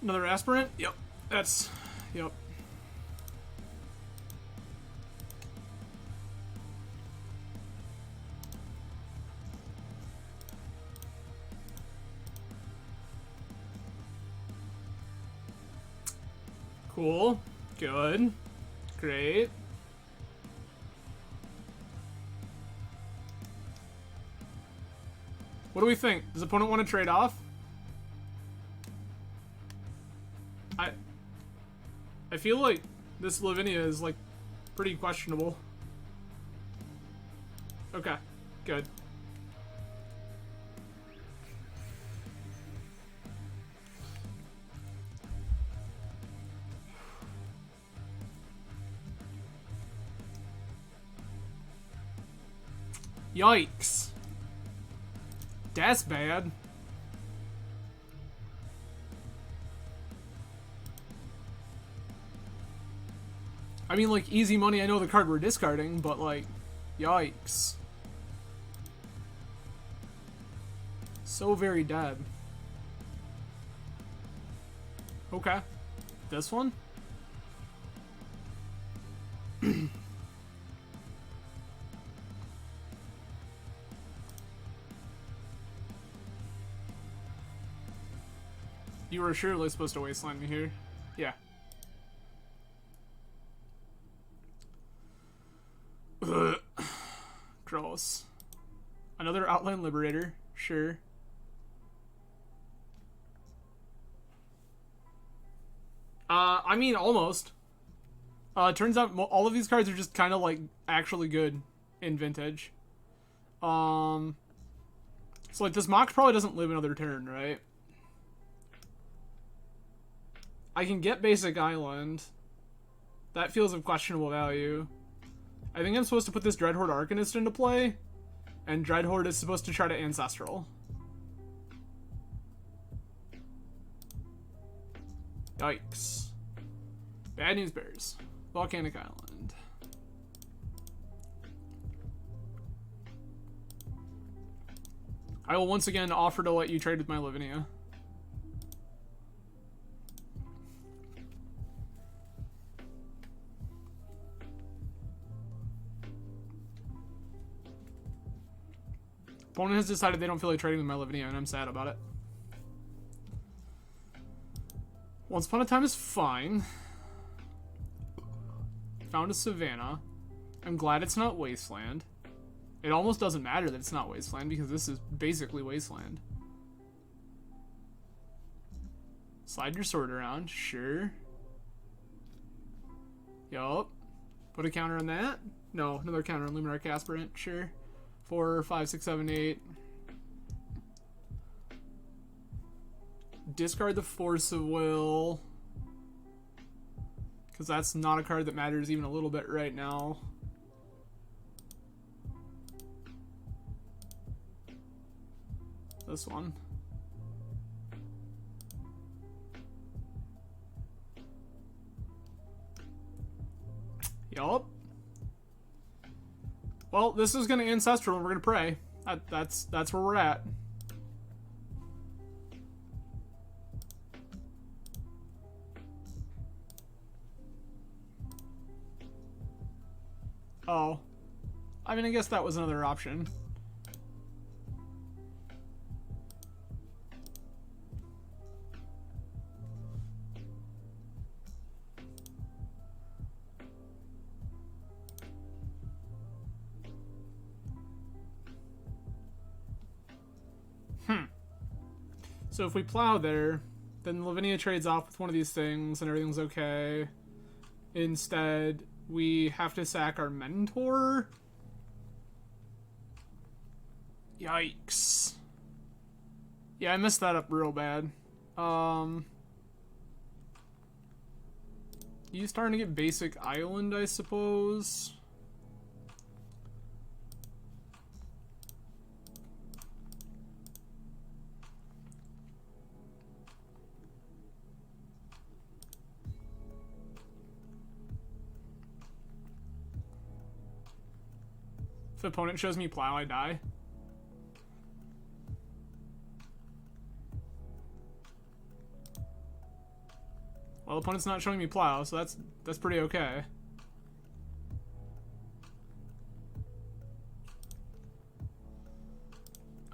Another aspirant? Yep. That's... Yep. Cool. Good. Great. What do we think? Does opponent want to trade off? I feel like this Lavinia is, like, pretty questionable. Okay. Good. Yikes. That's bad. I mean, like, easy money, I know the card we're discarding, but, like, yikes. So very dead. Okay. This one? You were surely supposed to wasteland me here. Yeah. Ugh. Gross. Another Outline Liberator. Sure. I mean, almost. Turns out all of these cards are just kind of, like, actually good in Vintage. So, like, this Mox probably doesn't live another turn, right? I can get Basic Island. That feels of questionable value. I think I'm supposed to put this Dreadhorde Arcanist into play, and Dreadhorde is supposed to try to Ancestral. Yikes. Bad news bears. Volcanic Island. I will once again offer to let you trade with my Lavinia. Opponent has decided they don't feel like trading with my Lavinia, and I'm sad about it. Once Upon a Time is fine. Found a Savannah. I'm glad it's not Wasteland. It almost doesn't matter that it's not Wasteland, because this is basically Wasteland. Slide your sword around, sure. Yup. Put a counter on that? No, another counter on Luminarch Aspirant, sure. 4, 5, 6, 7, 8. Discard the Force of Will. Because that's not a card that matters even a little bit right now. This one. Yup. Well, this is going to Ancestral and we're going to pray. That's where we're at. Oh. I mean, I guess that was another option. So if we plow there, then Lavinia trades off with one of these things and everything's okay. Instead, we have to sack our mentor. Yikes. Yeah, I messed that up real bad. You starting to get basic island, I suppose. If the opponent shows me plow, I die. Well, the opponent's not showing me plow, so that's pretty okay.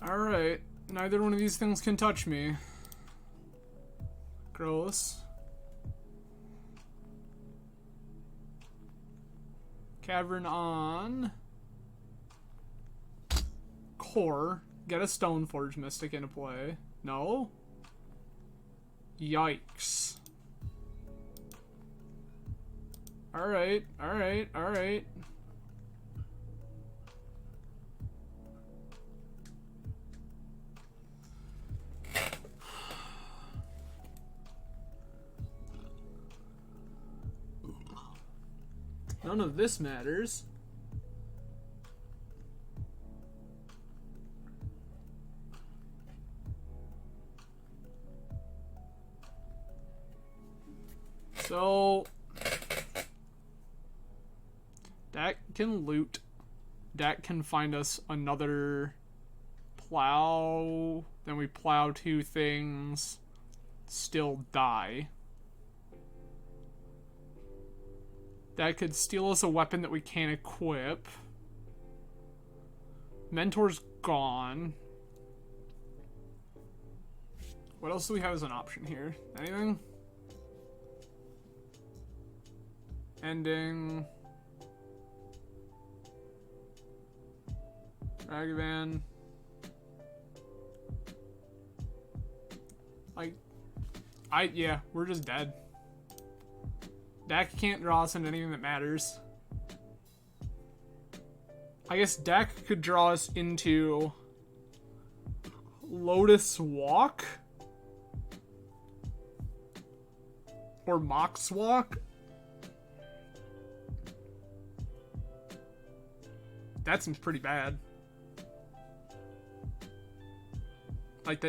Alright, neither one of these things can touch me. Gross. Cavern on. Core. Get a Stoneforge Mystic into play. No? Yikes. Alright, alright, alright. None of this matters. So Dak can loot. Dak can find us another plow. Then we plow two things. Still die. That could steal us a weapon that we can't equip. Mentor's gone. What else do we have as an option here? Anything? Ending. Ragavan. Like, yeah, we're just dead. Dak can't draw us into anything that matters. I guess Dak could draw us into Lotus Walk? Or Mox Walk? That seems pretty bad. Like,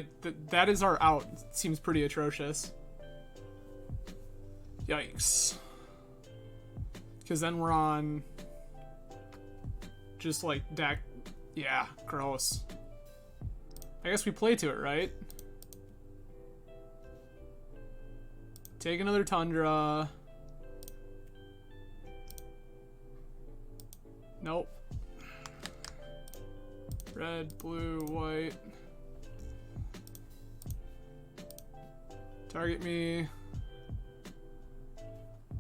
that is our out. It seems pretty atrocious. Yikes. Because then we're on just like Dak. Yeah, gross. I guess we play to it, right? Take another Tundra. Nope. Red, blue, white. Target me.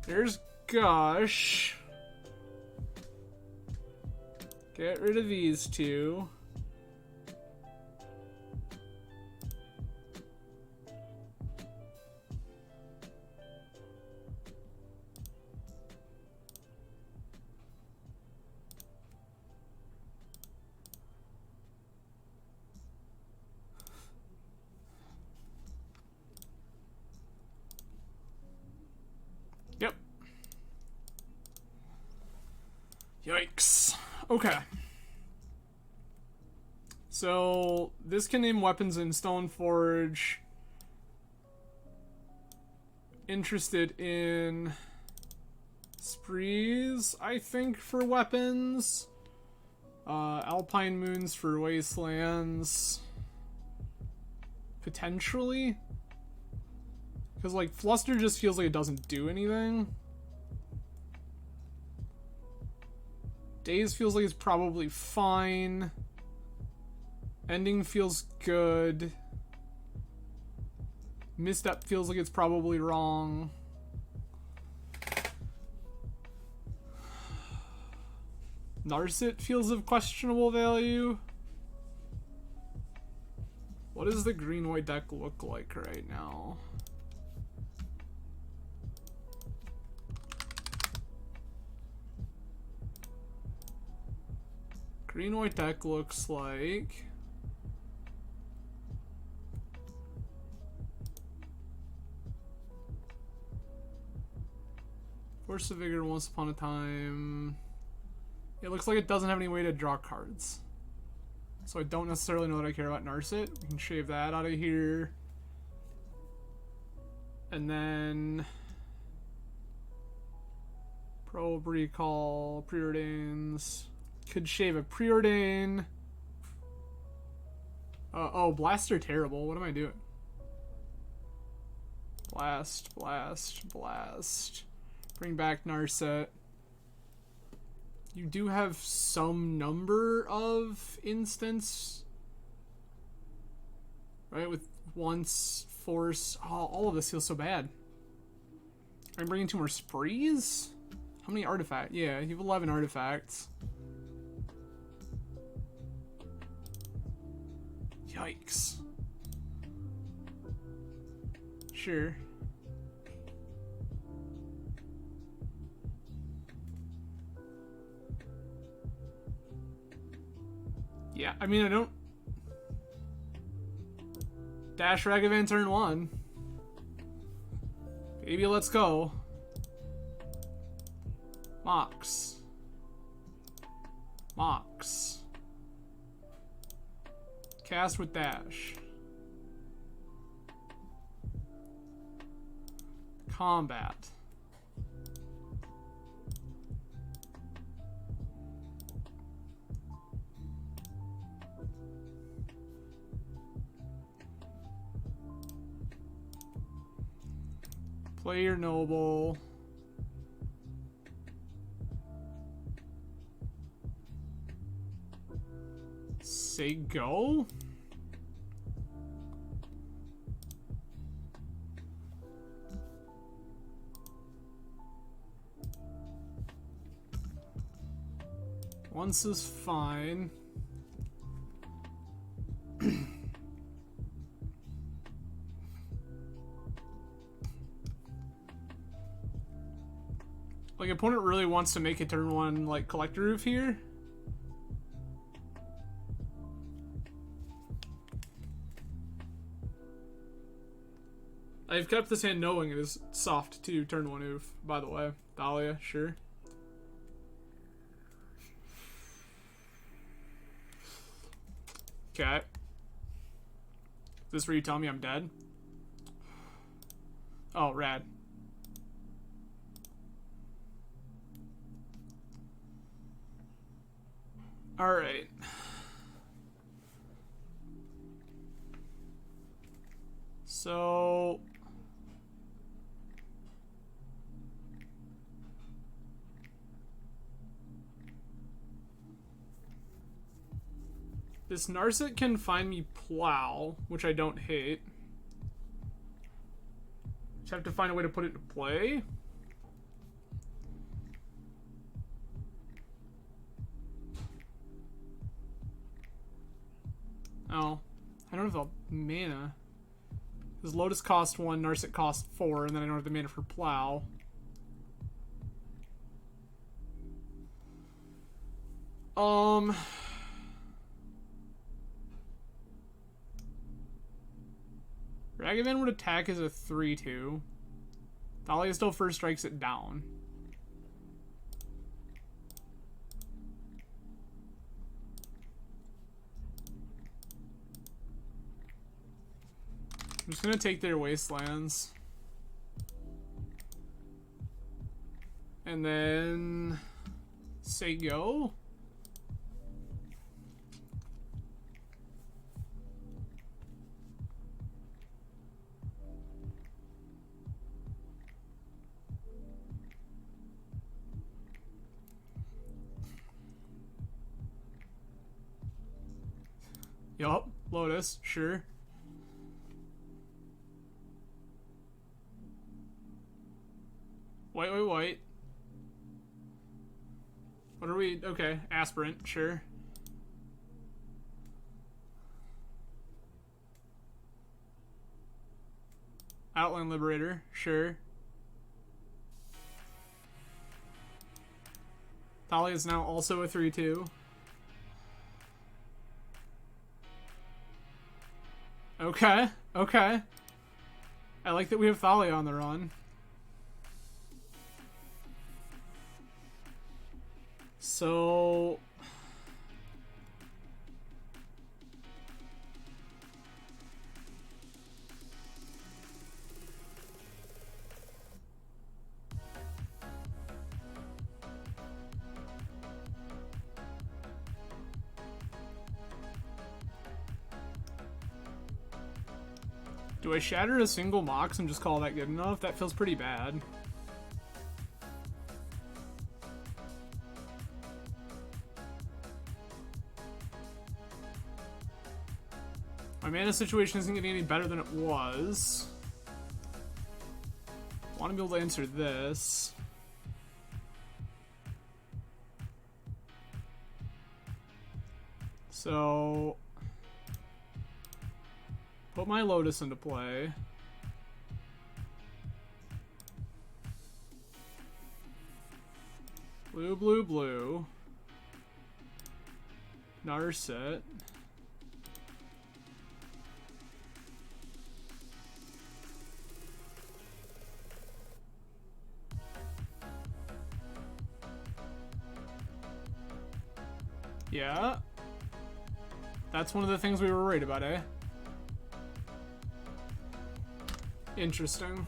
There's Gush. Get rid of these two. Yep. Yikes. Okay. So, this can name weapons in Stoneforge. Interested in Sprees, I think, for weapons. Alpine Moons for Wastelands. Potentially. Because, like, Fluster just feels like it doesn't do anything. Daze feels like it's probably fine. Ending feels good. Misstep feels like it's probably wrong. Narset feels of questionable value. What What does the green-white deck look like right now? Green-white deck looks like... Force of Vigor once upon a time. It looks like it doesn't have any way to draw cards. So I don't necessarily know that I care about Narset. We can shave that out of here. And then... Probe, Recall, Preordains. Could shave a Preordain. Oh, Blasts are terrible. What am I doing? Blast, Blast, Blast. Bring back Narset. You do have some number of instants, right? With once, force. Oh, all of this feels so bad. I'm bringing 2 more sprees? How many artifacts? Yeah, you have 11 artifacts. Yikes. Sure. Yeah, I mean, I don't... Dash Ragavan turn 1. Baby, let's go. Mox. Mox. Cast with dash. Combat. Play your noble. Say go? Once is fine. Like, opponent really wants to make a turn 1, like, Collector Roof here. I've kept this hand knowing it is soft to turn 1 oof, by the way. Dahlia, sure. Okay. Is this where you tell me I'm dead? Oh, rad. Alright. So... This Narset can find me Plow, which I don't hate. Just have to find a way to put it into play. Oh, I don't have the mana. Because Lotus cost 1, Narset cost 4, and then I don't have the mana for Plow. Ragavan would attack as a 3-2. Dahlia still first strikes it down. I'm just gonna take their wastelands. And then say go. Yup, Lotus, sure. Wait. What are we? Okay, Aspirant, sure. Outline Liberator, sure. Thalia is now also a 3/2. Okay, okay. I like that we have Thalia on the run. So... do I shatter a single Mox and just call that good enough? That feels pretty bad. My mana situation isn't getting any better than it was. Want to be able to answer this. So... put my Lotus into play. Blue, blue, blue. Narset. Yeah. That's one of the things we were worried about, eh? Interesting.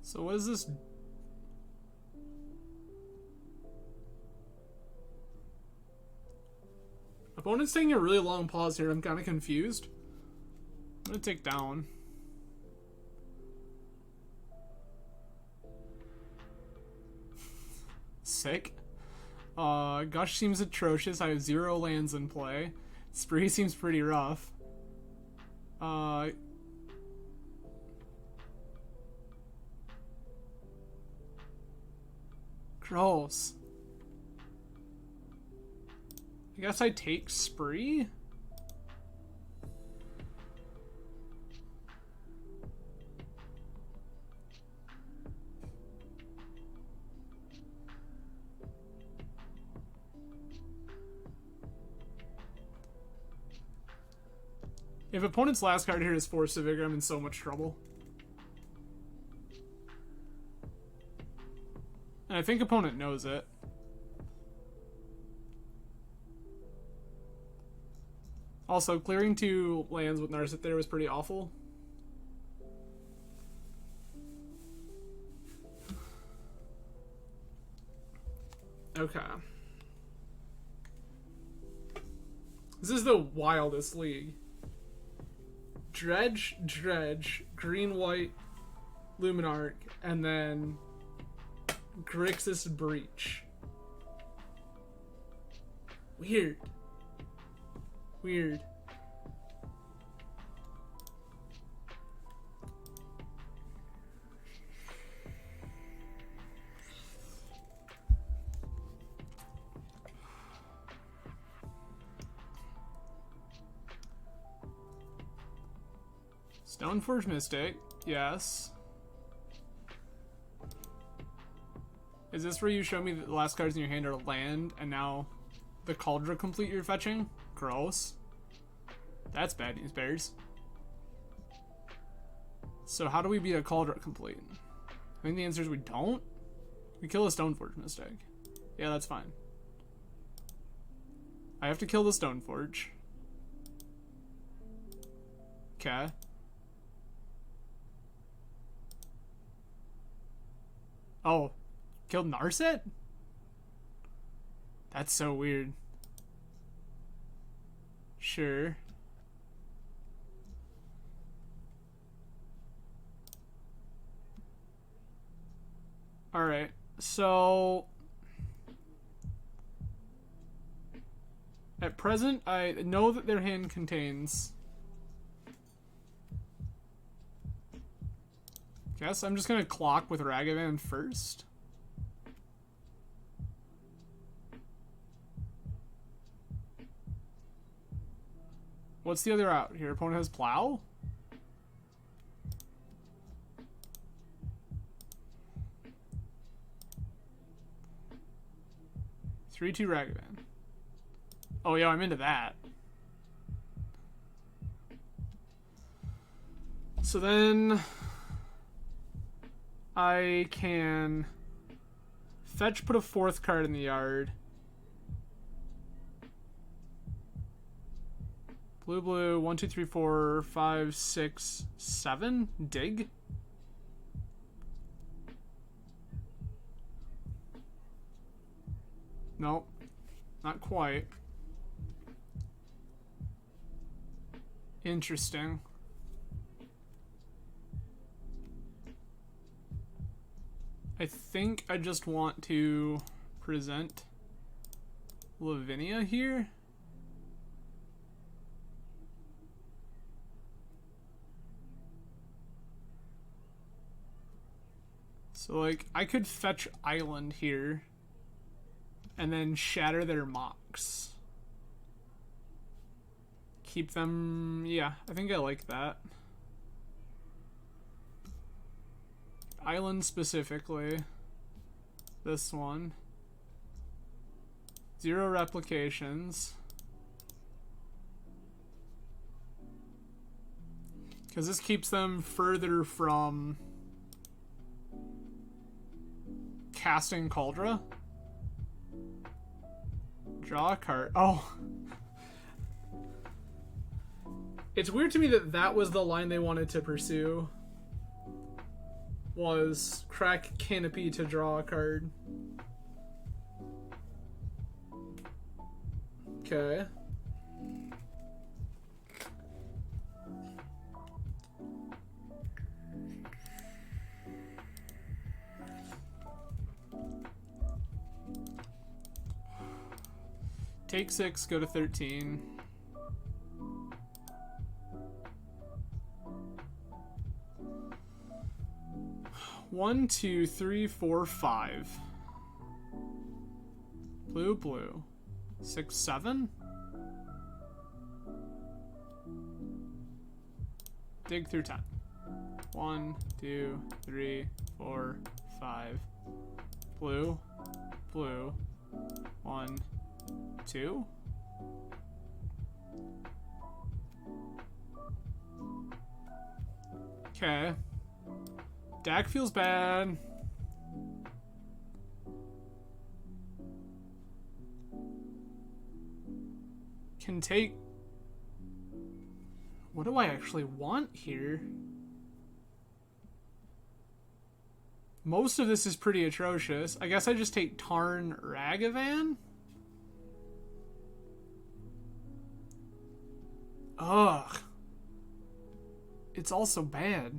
So what is this? Opponent's taking a really long pause here. I'm kind of confused. I'm gonna take down. Sick. Gush seems atrocious. I have 0 lands in play. Spree seems pretty rough. Gross. I guess I take Spree? If opponent's last card here is Force of Vigor, I'm in so much trouble. And I think opponent knows it. Also, clearing 2 lands with Narset there was pretty awful. Okay. This is the wildest league. Dredge, Dredge, Green, White, Luminarch, and then Grixis Breach. Weird. Weird. Stoneforge Mystic, yes. Is this where you show me that the last cards in your hand are land, and now the Cauldron Complete you're fetching? Gross. That's bad news, bears. So how do we beat a Cauldron Complete? I think the answer is we don't. We kill a Stoneforge Mystic. Yeah, that's fine. I have to kill the Stoneforge. Okay. Oh, killed Narset? That's so weird. Sure. Alright, so at present, I know that their hand contains. Guess I'm just gonna clock with Ragavan first. What's the other out here? Opponent has Plow? Three, 2 Ragavan. Oh, yeah, I'm into that. So then I can fetch, put a 4th card in the yard. Blue, blue, 1, 2, 3, 4, 5, 6, 7. Dig. Nope. Not quite. Interesting. I think I just want to present Lavinia here. So, like, I could fetch Island here and then shatter their mocks. Keep them... Yeah, I think I like that. Island specifically. This one. 0 replications. Because this keeps them further from casting Cauldra. Draw a card. Oh. It's weird to me that that was the line they wanted to pursue. Was crack Canopy to draw a card. Okay. Take 6, go to 13. One, 2, 3, 4, 5. Blue, blue. 6, 7. Dig through 10. 1, 2, 3, 4, 5. Blue, blue. 1, 2. Okay. Dak feels bad. Can take... What do I actually want here? Most of this is pretty atrocious. I guess I just take Tarn Ragavan? Ugh. It's also bad.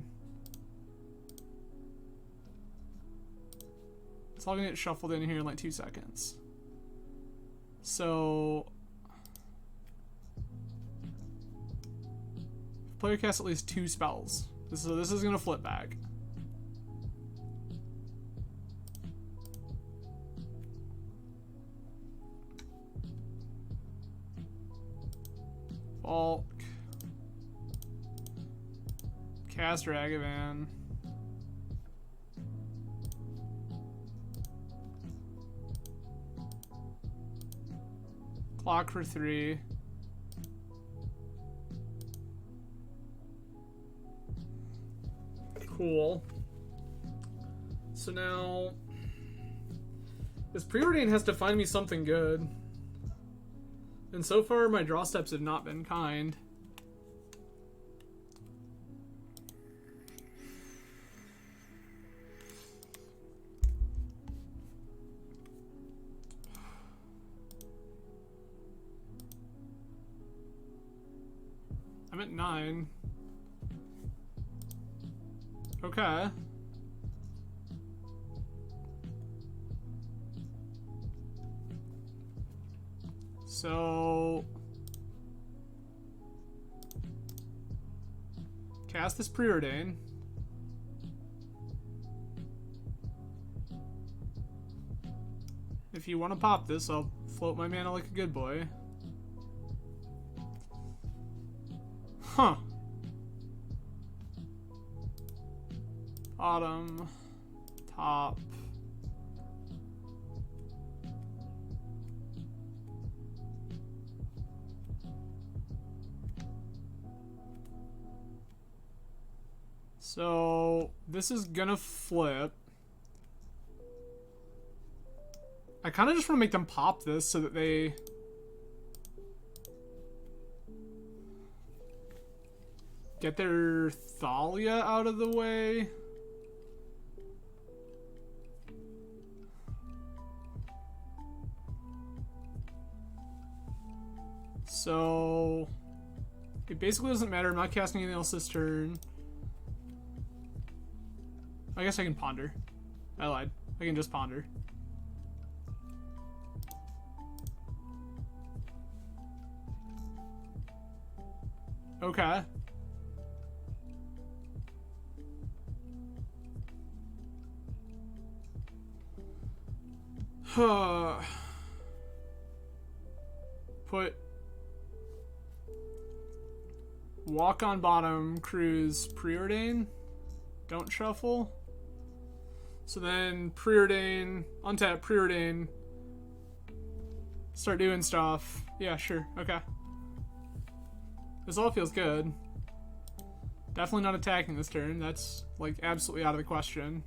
It's all gonna get shuffled in here in like 2 seconds. So... Player casts at least 2 spells. This is gonna flip back. Bulk. Cast Ragavan. Clock for 3. Cool. So now... This Preordain has to find me something good. And so far, my draw steps have not been kind. I'm at 9. Okay. So cast this Preordain. If you want to pop this, I'll float my mana like a good boy. Huh. Bottom, top. So this is gonna flip. I kind of just want to make them pop this so that they get their Thalia out of the way. So it basically doesn't matter. I'm not casting anything else this turn. I guess I can ponder. I lied. I can just ponder. Okay. Put walk on bottom, cruise, Preordain. Don't shuffle. So then Preordain, untap Preordain. Start doing stuff. Yeah, sure. Okay. This all feels good. Definitely not attacking this turn. That's, like, absolutely out of the question.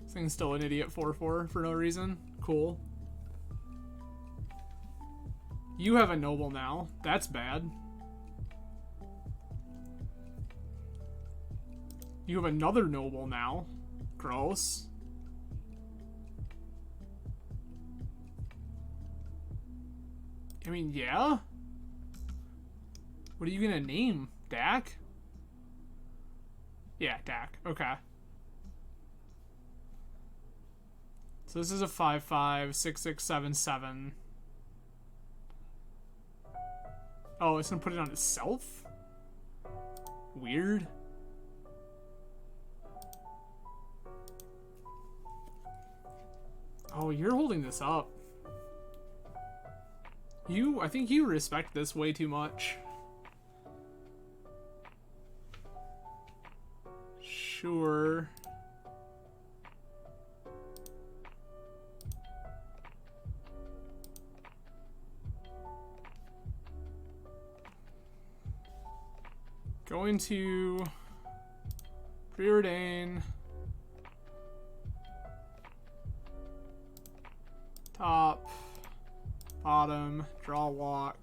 This thing's still an idiot 4/4 for no reason. Cool. You have a noble now. That's bad. You have another noble now. Gross. I mean, yeah? What are you gonna name? Dak? Yeah, Dak. Okay. So this is a 5/5, 6/6, 7/7. Oh, it's gonna put it on itself? Weird. Oh, you're holding this up. I think you respect this way too much. Sure. Going to Preordain. Top. Bottom, draw walk.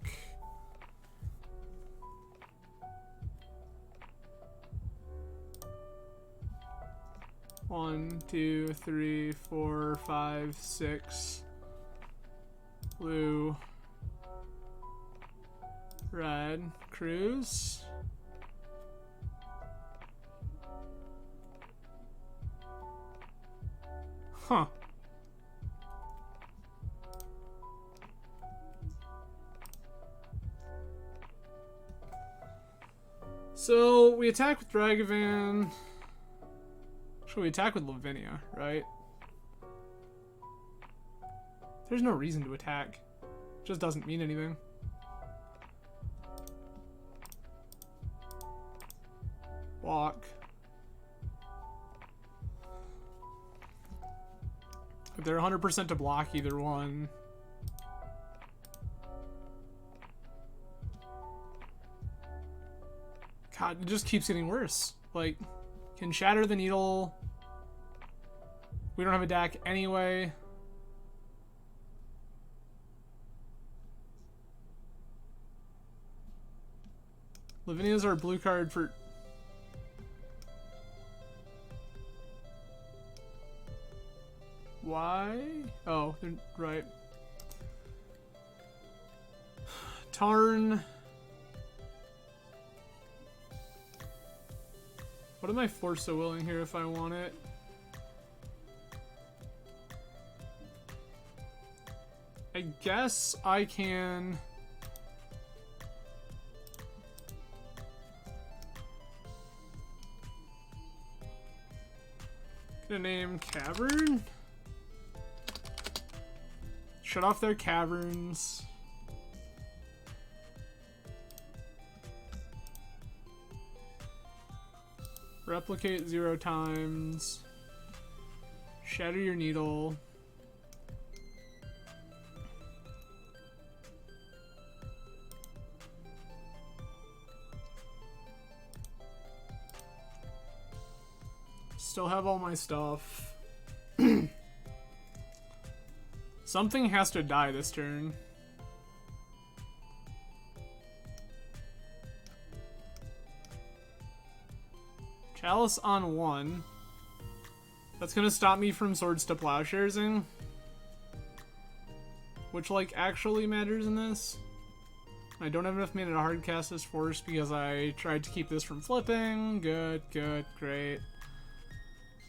One, two, three, 4, 5, 6. Blue. Red. Cruise. Huh. So, we attack with Dragavan. Should we attack with Lavinia, right? There's no reason to attack. It just doesn't mean anything. Walk. If they're 100% to block either one. God, it just keeps getting worse. Like, can shatter the needle. We don't have a deck anyway. Lavinia's our blue card for... Why? Oh, they're right. Tarn. What am I force so willing here if I want it? guess I can... Gonna name Cavern. Shut off their caverns. Replicate 0 times. Shatter your needle. Still have all my stuff. Something has to die this turn. Chalice on 1. That's gonna stop me from Swords to Plowsharesing. Which, like, actually matters in this. I don't have enough mana to hard cast this force because I tried to keep this from flipping. Good, good, great.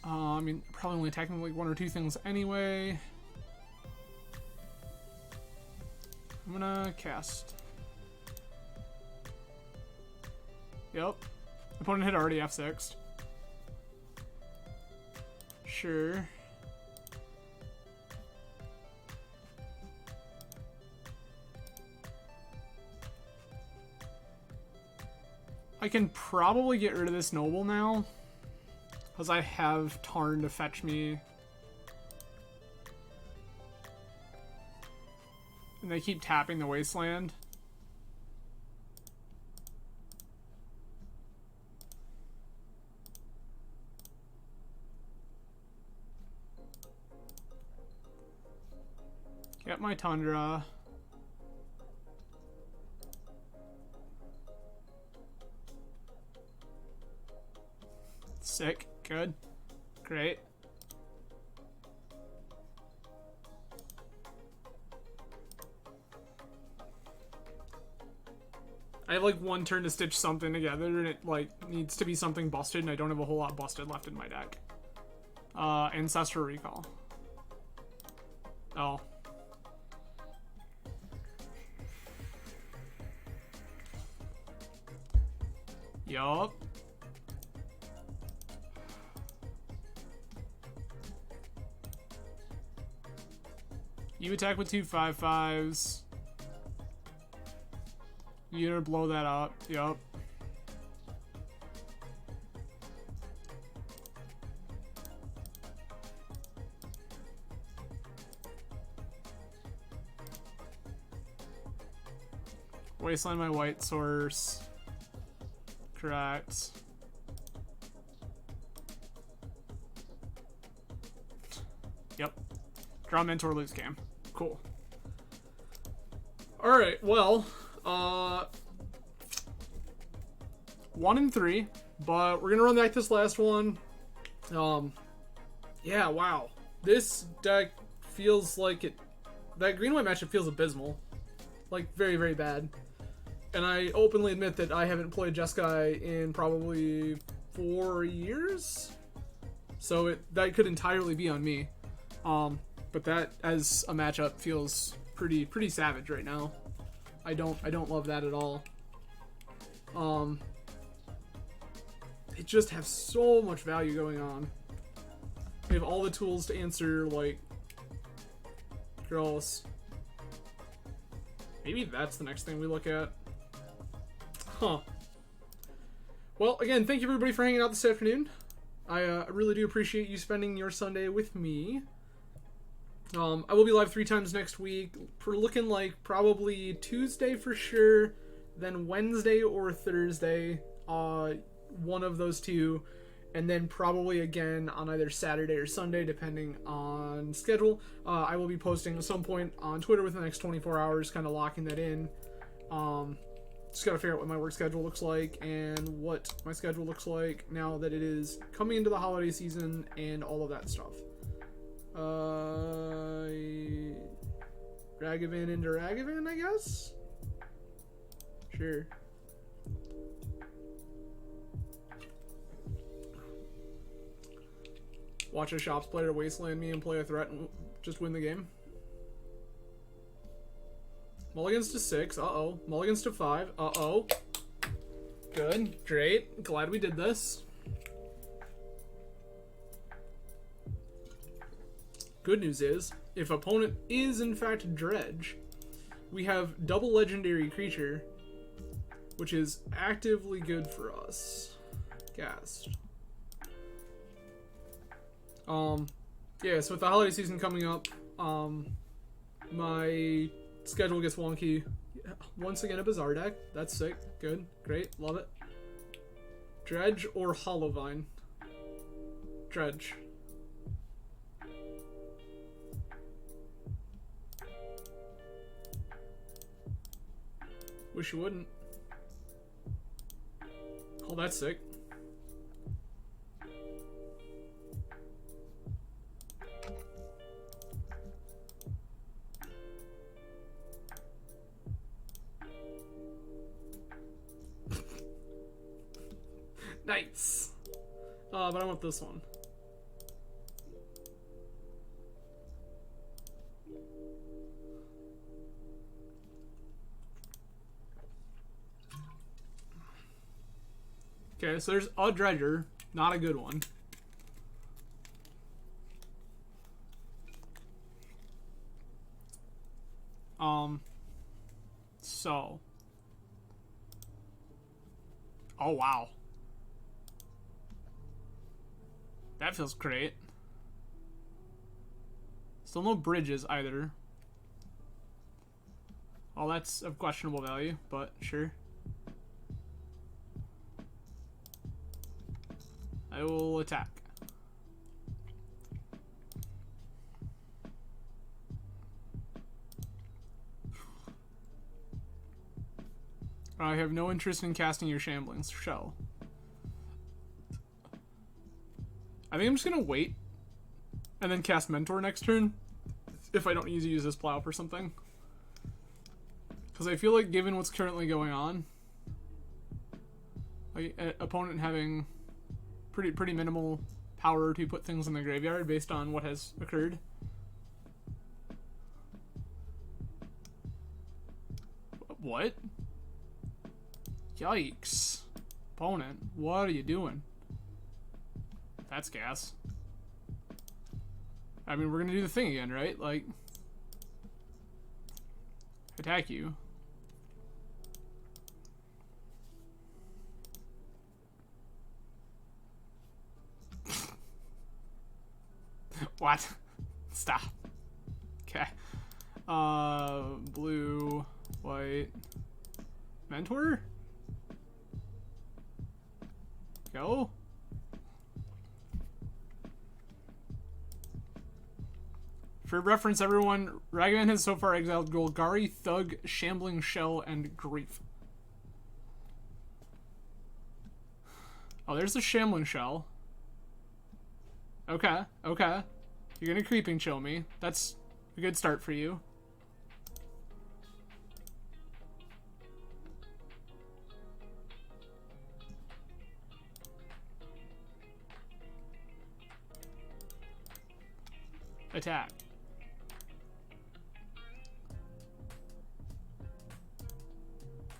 I mean, probably only attacking like 1 or 2 things anyway. I'm gonna cast. Yep. Opponent hit already F6'd. Sure. I can probably get rid of this noble now. Because I have Tarn to fetch me. And they keep tapping the Wasteland. Get my Tundra. Sick. Good. Great. I have like 1 turn to stitch something together and it like needs to be something busted and I don't have a whole lot busted left in my deck. Ancestral Recall. Oh. Yup. You attack with 2 5/5s. You're gonna blow that up. Yup. Wasteland my white source. Correct. Yep. Draw Mentor, lose Cam. Cool. Alright, well, 1 and 3, but we're gonna run back this last one. Yeah, wow. This deck feels like it... That green-white matchup feels abysmal. Like, very, very bad. And I openly admit that I haven't played Jeskai in probably 4 years? So that could entirely be on me. But that, as a matchup, feels pretty savage right now. I don't love that at all. They just have so much value going on. They have all the tools to answer, like, gross. Maybe that's the next thing we look at. Huh. Well, again, thank you everybody for hanging out this afternoon. I really do appreciate you spending your Sunday with me. I will be live 3 times next week. We're looking like probably Tuesday for sure, then Wednesday or Thursday, one of those 2, and then probably again on either Saturday or Sunday, depending on schedule. I will be posting at some point on Twitter within the next 24 hours, kind of locking that in. Just gotta figure out what my work schedule looks like and what my schedule looks like now that it is coming into the holiday season and all of that stuff. Ragavan into Ragavan, I guess? Sure. Watch a shops player wasteland me and play a threat and just win the game. Mulligans to 6. Uh-oh. Mulligans to 5. Uh-oh. Good. Great. Glad we did this. Good news is, if opponent is in fact Dredge, we have double legendary creature, which is actively good for us. Cast. Yeah, so with the holiday season coming up, my schedule gets wonky. Once again, a Bizarre deck. That's sick. Good. Great. Love it. Dredge or Hollowvine? Dredge. Wish you wouldn't. Oh, that's sick. Nice. But I want this one. Okay, so there's a Dredger, not a good one. So. Oh, wow. That feels great. Still no bridges either. Well, that's of questionable value, but sure. I will attack. I have no interest in casting your Shambling Shell. I think I'm just gonna wait and then cast Mentor next turn if I don't need to use this Plow for something. Because I feel like given what's currently going on, like an opponent having pretty minimal power to put things in the graveyard based on what has occurred. What? Yikes. Opponent, what are you doing? That's gas. I mean, we're gonna do the thing again, right? Like, attack you. What? Stop. Okay. Blue, white, Mentor? Go. For reference, everyone, Ragavan has so far exiled Golgari, Thug, Shambling Shell, and Grief. Oh, there's the Shambling Shell. Okay, okay. You're gonna Creeping Chill me. That's a good start for you. Attack.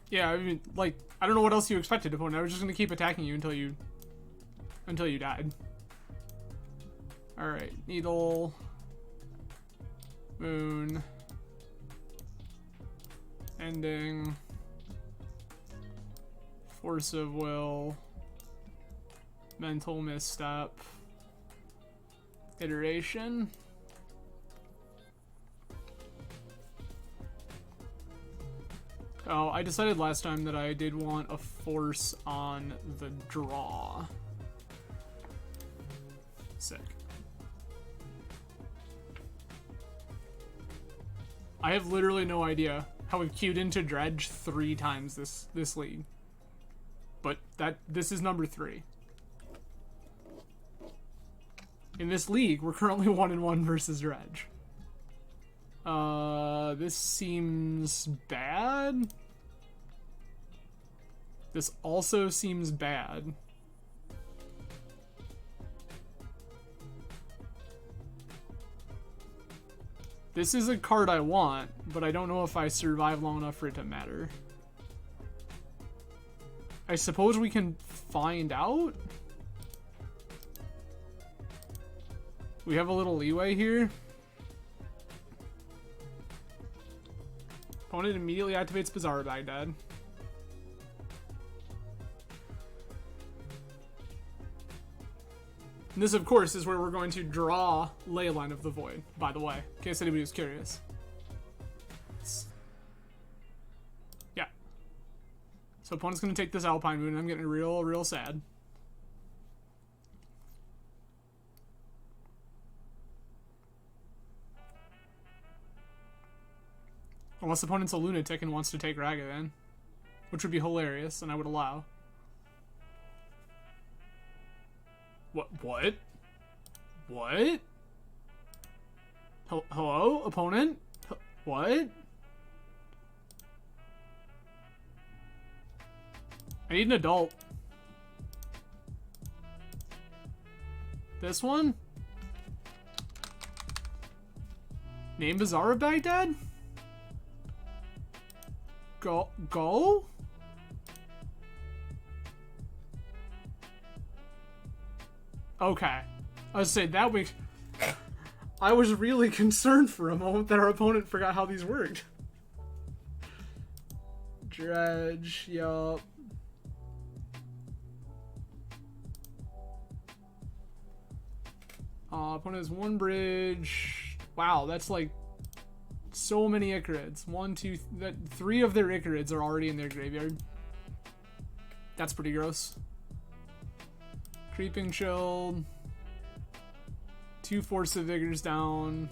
Yeah, I mean, like, I don't know what else you expected, opponent. I was just gonna keep attacking you until you died. Alright, Needle, Moon, Ending, Force of Will, Mental Misstep, Iteration. Oh, I decided last time that I did want a force on the draw. Sick. I have literally no idea how we've queued into Dredge 3 times this league. But this is number 3. In this league, we're currently 1-1 versus Dredge. This seems bad. This also seems bad. This is a card I want, but I don't know if I survive long enough for it to matter. I suppose we can find out? We have a little leeway here. Opponent immediately activates Bazaar Baghdad. And this, of course, is where we're going to draw Leyline of the Void, by the way, in case anybody was curious. Yeah. So opponent's going to take this Alpine Moon, and I'm getting real sad. Unless opponent's a lunatic and wants to take Ragavan, which would be hilarious, and I would allow. What? Hello, opponent? What? I need an adult. This one? Name Bazaar of Baghdad? Go? Okay. I was saying that week. I was really concerned for a moment that our opponent forgot how these worked. Dredge, yup. Opponent has one bridge. Wow, that's like so many Icarids. 3 of their Icarids are already in their graveyard. That's pretty gross. Creeping Shield. 2 Force of Vigors down.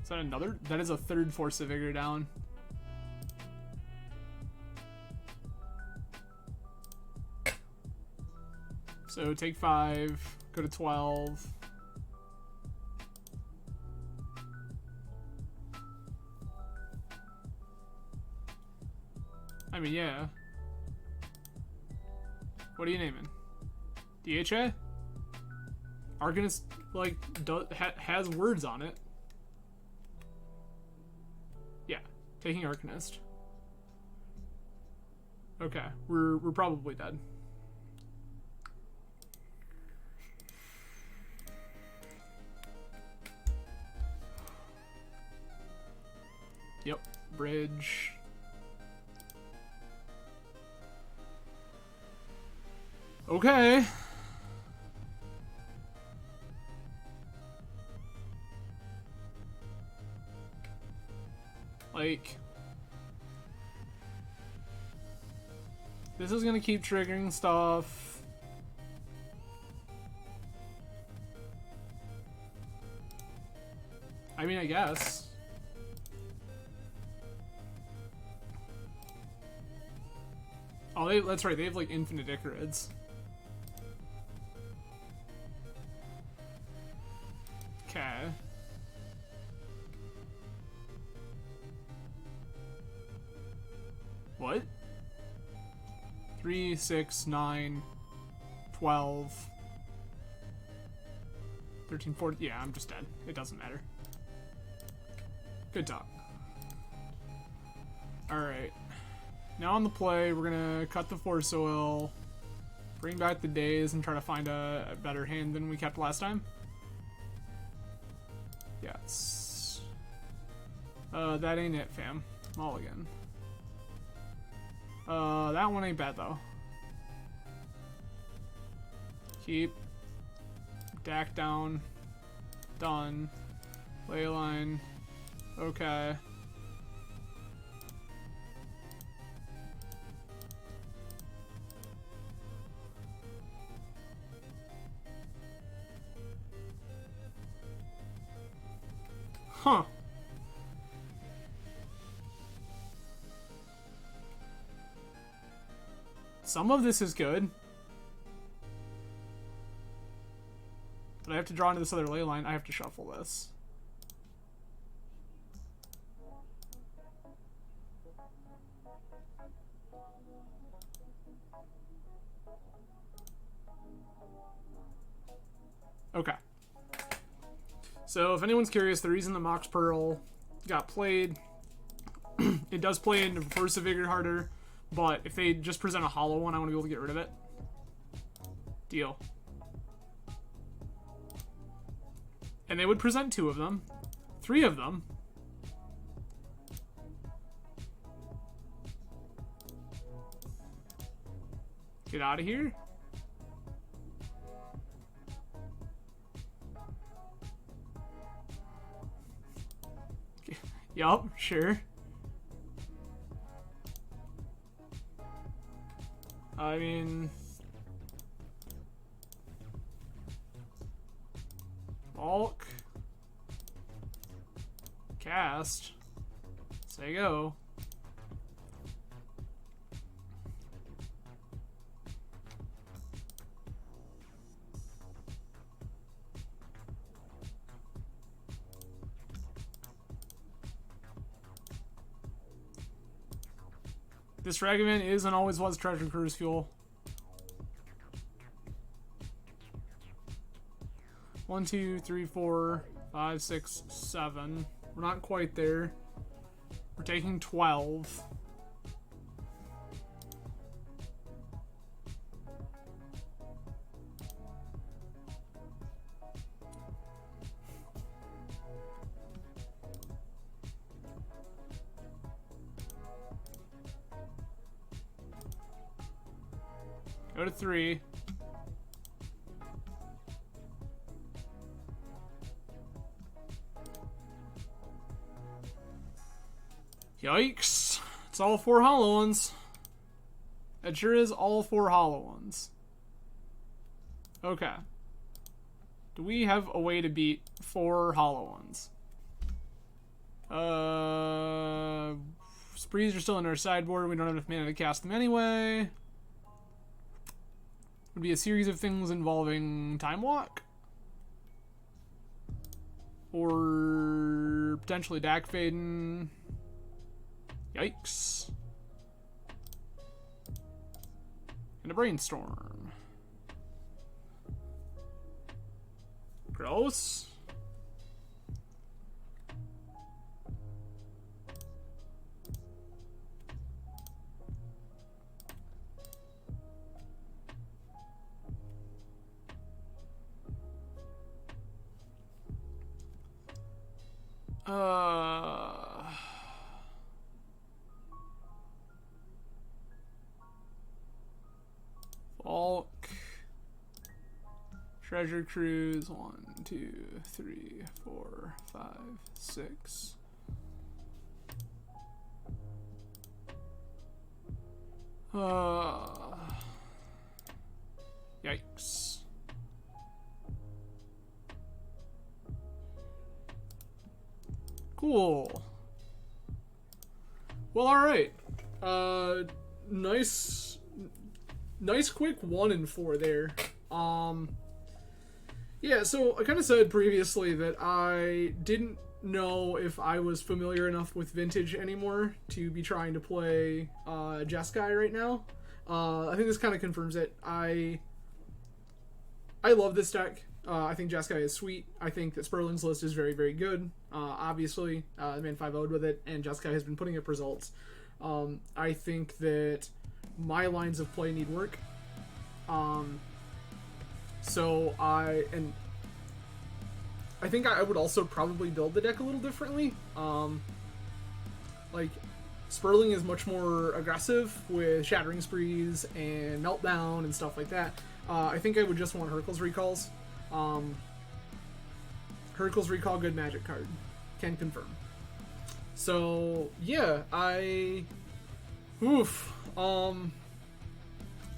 Is that another? That is a 3rd Force of Vigor down. So take 5, go to 12. I mean, yeah. What are you naming? DHA? Arcanist, like, has words on it. Yeah, taking Arcanist. Okay, we're probably dead. Yep, bridge. Okay. Like, this is gonna keep triggering stuff. I mean, I guess. Oh, that's right, they have like infinite Icarids. Okay. What? 3, 6, 9, 12, 13, 14. Yeah, I'm just dead. It doesn't matter. Good talk. Alright. Now on the play, we're gonna cut the Force Oil, bring back the Days, and try to find a better hand than we kept last time. Yes. That ain't it, fam. Mulligan. That one ain't bad, though. Keep. Dack down. Done. Leyline. Okay. Huh. Some of this is good. But I have to draw into this other ley line. I have to shuffle this. Okay. So if anyone's curious, the reason the Mox Pearl got played, it does play into Force of Vigor harder, but if they just present a hollow one, I want to be able to get rid of it. Deal. And they would present 2 of them. 3 of them. Get out of here. Yup, sure. I mean... Bulk. Cast. Say go. This Ragavan is and always was treasure cruise fuel. 1, 2, 3, 4, 5, 6, 7. We're not quite there. We're taking 12. Go to 3. Yikes. It's all 4 hollow ones. It sure is all 4 hollow ones. Okay. Do we have a way to beat 4 hollow ones? Sprees are still in our sideboard. We don't have enough mana to cast them anyway. Would be a series of things involving Time Walk. Or potentially Dak Faden. Yikes. And a Brainstorm. Gross. Bulk. Treasure Cruise. 1, 2, 3, 4, 5, 6. Yikes. Cool. Well, alright. Nice quick 1 and 4 there. Yeah, so I kind of said previously that I didn't know if I was familiar enough with Vintage anymore to be trying to play Jeskai right now. I think this kind of confirms it. I love this deck. I think Jeskai is sweet. I think that Sperling's list is very, very good. Obviously, the man 5-0'd with it, and Jeskai has been putting up results. I think that my lines of play need work. So I think I would also probably build the deck a little differently. Like, Sperling is much more aggressive with Shattering Sprees and Meltdown and stuff like that. I think I would just want Hurkyl's Recalls. Hurkyl's Recall, good Magic card. Can confirm. So, yeah,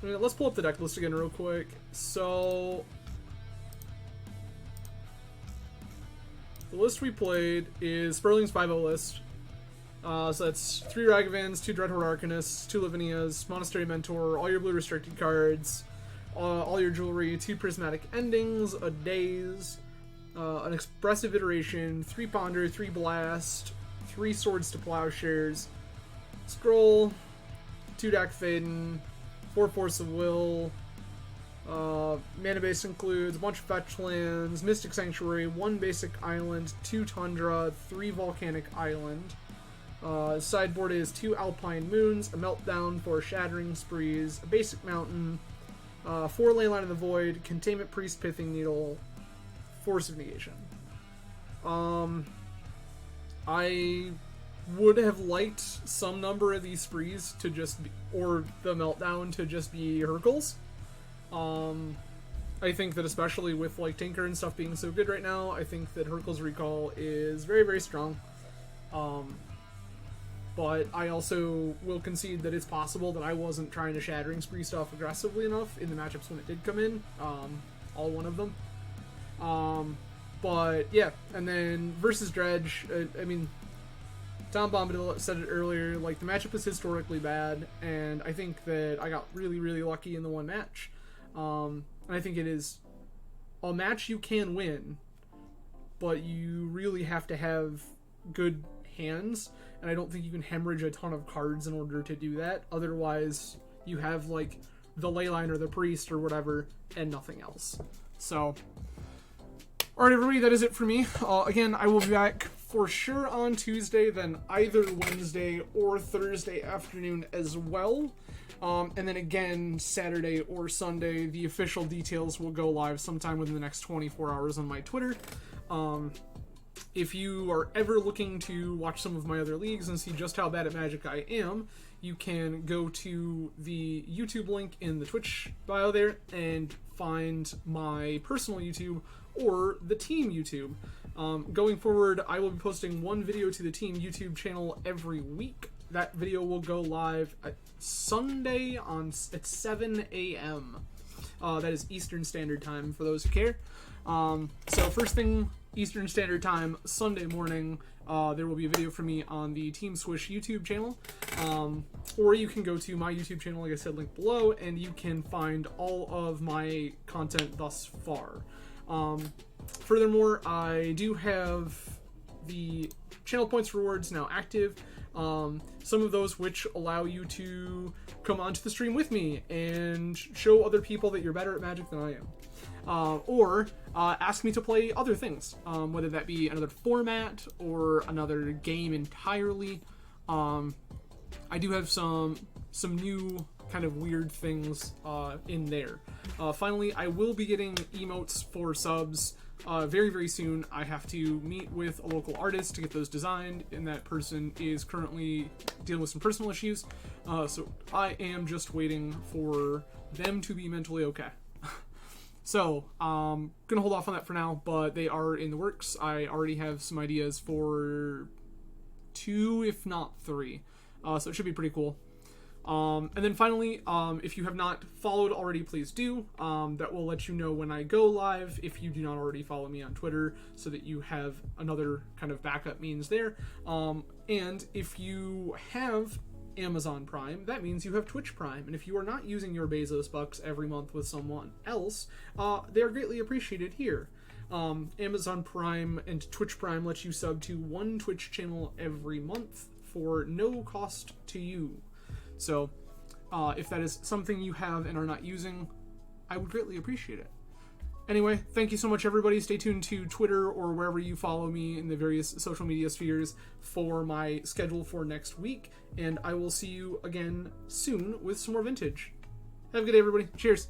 let's pull up the deck list again real quick. So, the list we played is Sperling's 5-0 list. So that's 3 Ragavans, 2 Dreadhorde Arcanists, 2 Lavinias, Monastery Mentor, all your blue restricted cards, all your jewelry, 2 Prismatic Endings, a Daze, an Expressive Iteration, 3 Ponder, 3 Blast, 3 Swords to Plowshares, Scroll, 2 Dak Faden, 4 Force of Will, Mana base includes a bunch of fetch lands, Mystic Sanctuary, 1 basic island, 2 tundra, 3 volcanic island. Sideboard is 2 Alpine Moons, a Meltdown for Shattering Sprees, a basic mountain, 4 Leyline of the Void, Containment Priest, Pithing Needle, Force of Negation. I would have liked some number of these sprees to just be, or the Meltdown to just be Hercules. I think that especially with like Tinker and stuff being so good right now, I think that Hercules Recall is very, very strong. But I also will concede that it's possible that I wasn't trying to Shattering Spree stuff aggressively enough in the matchups when it did come in. All one of them. But yeah, and then versus Dredge, I mean, Tom Bombadil said it earlier, like the matchup is historically bad, and I think that I got really, really lucky in the one match. And I think it is a match you can win, but you really have to have good hands, and I don't think you can hemorrhage a ton of cards in order to do that. Otherwise, you have like the Leyline or the Priest or whatever, and nothing else. So, alright everybody, that is it for me. Again, I will be back for sure on Tuesday, then either Wednesday or Thursday afternoon as well. And then again, Saturday or Sunday, the official details will go live sometime within the next 24 hours on my Twitter. If you are ever looking to watch some of my other leagues and see just how bad at Magic I am, you can go to the YouTube link in the Twitch bio there and find my personal YouTube or the team YouTube. Going forward, I will be posting one video to the team YouTube channel every week. That video will go live at Sunday at 7 a.m. That is Eastern Standard Time for those who care. So first thing Eastern Standard Time, Sunday morning, there will be a video for me on the Team Swish YouTube channel. Or you can go to my YouTube channel, like I said, linked below, and you can find all of my content thus far. Furthermore, I do have the channel points rewards now active. Some of those which allow you to come onto the stream with me and show other people that you're better at Magic than I am. Or ask me to play other things, whether that be another format or another game entirely. I do have some new kind of weird things in there. Finally, I will be getting emotes for subs very, very soon. I have to meet with a local artist to get those designed, and that person is currently dealing with some personal issues. So I am just waiting for them to be mentally okay. So, gonna hold off on that for now, but they are in the works. I already have some ideas for 2, if not 3. So it should be pretty cool. And then finally, if you have not followed already, please do. That will let you know when I go live, if you do not already follow me on Twitter, so that you have another kind of backup means there. And if you have Amazon Prime, that means you have Twitch Prime, and if you are not using your Bezos bucks every month with someone else, they are greatly appreciated here. Amazon Prime and Twitch Prime lets you sub to one Twitch channel every month for no cost to you. So, if that is something you have and are not using, I would greatly appreciate it. Anyway, thank you so much, everybody. Stay tuned to Twitter or wherever you follow me in the various social media spheres for my schedule for next week, and I will see you again soon with some more Vintage. Have a good day, everybody. Cheers.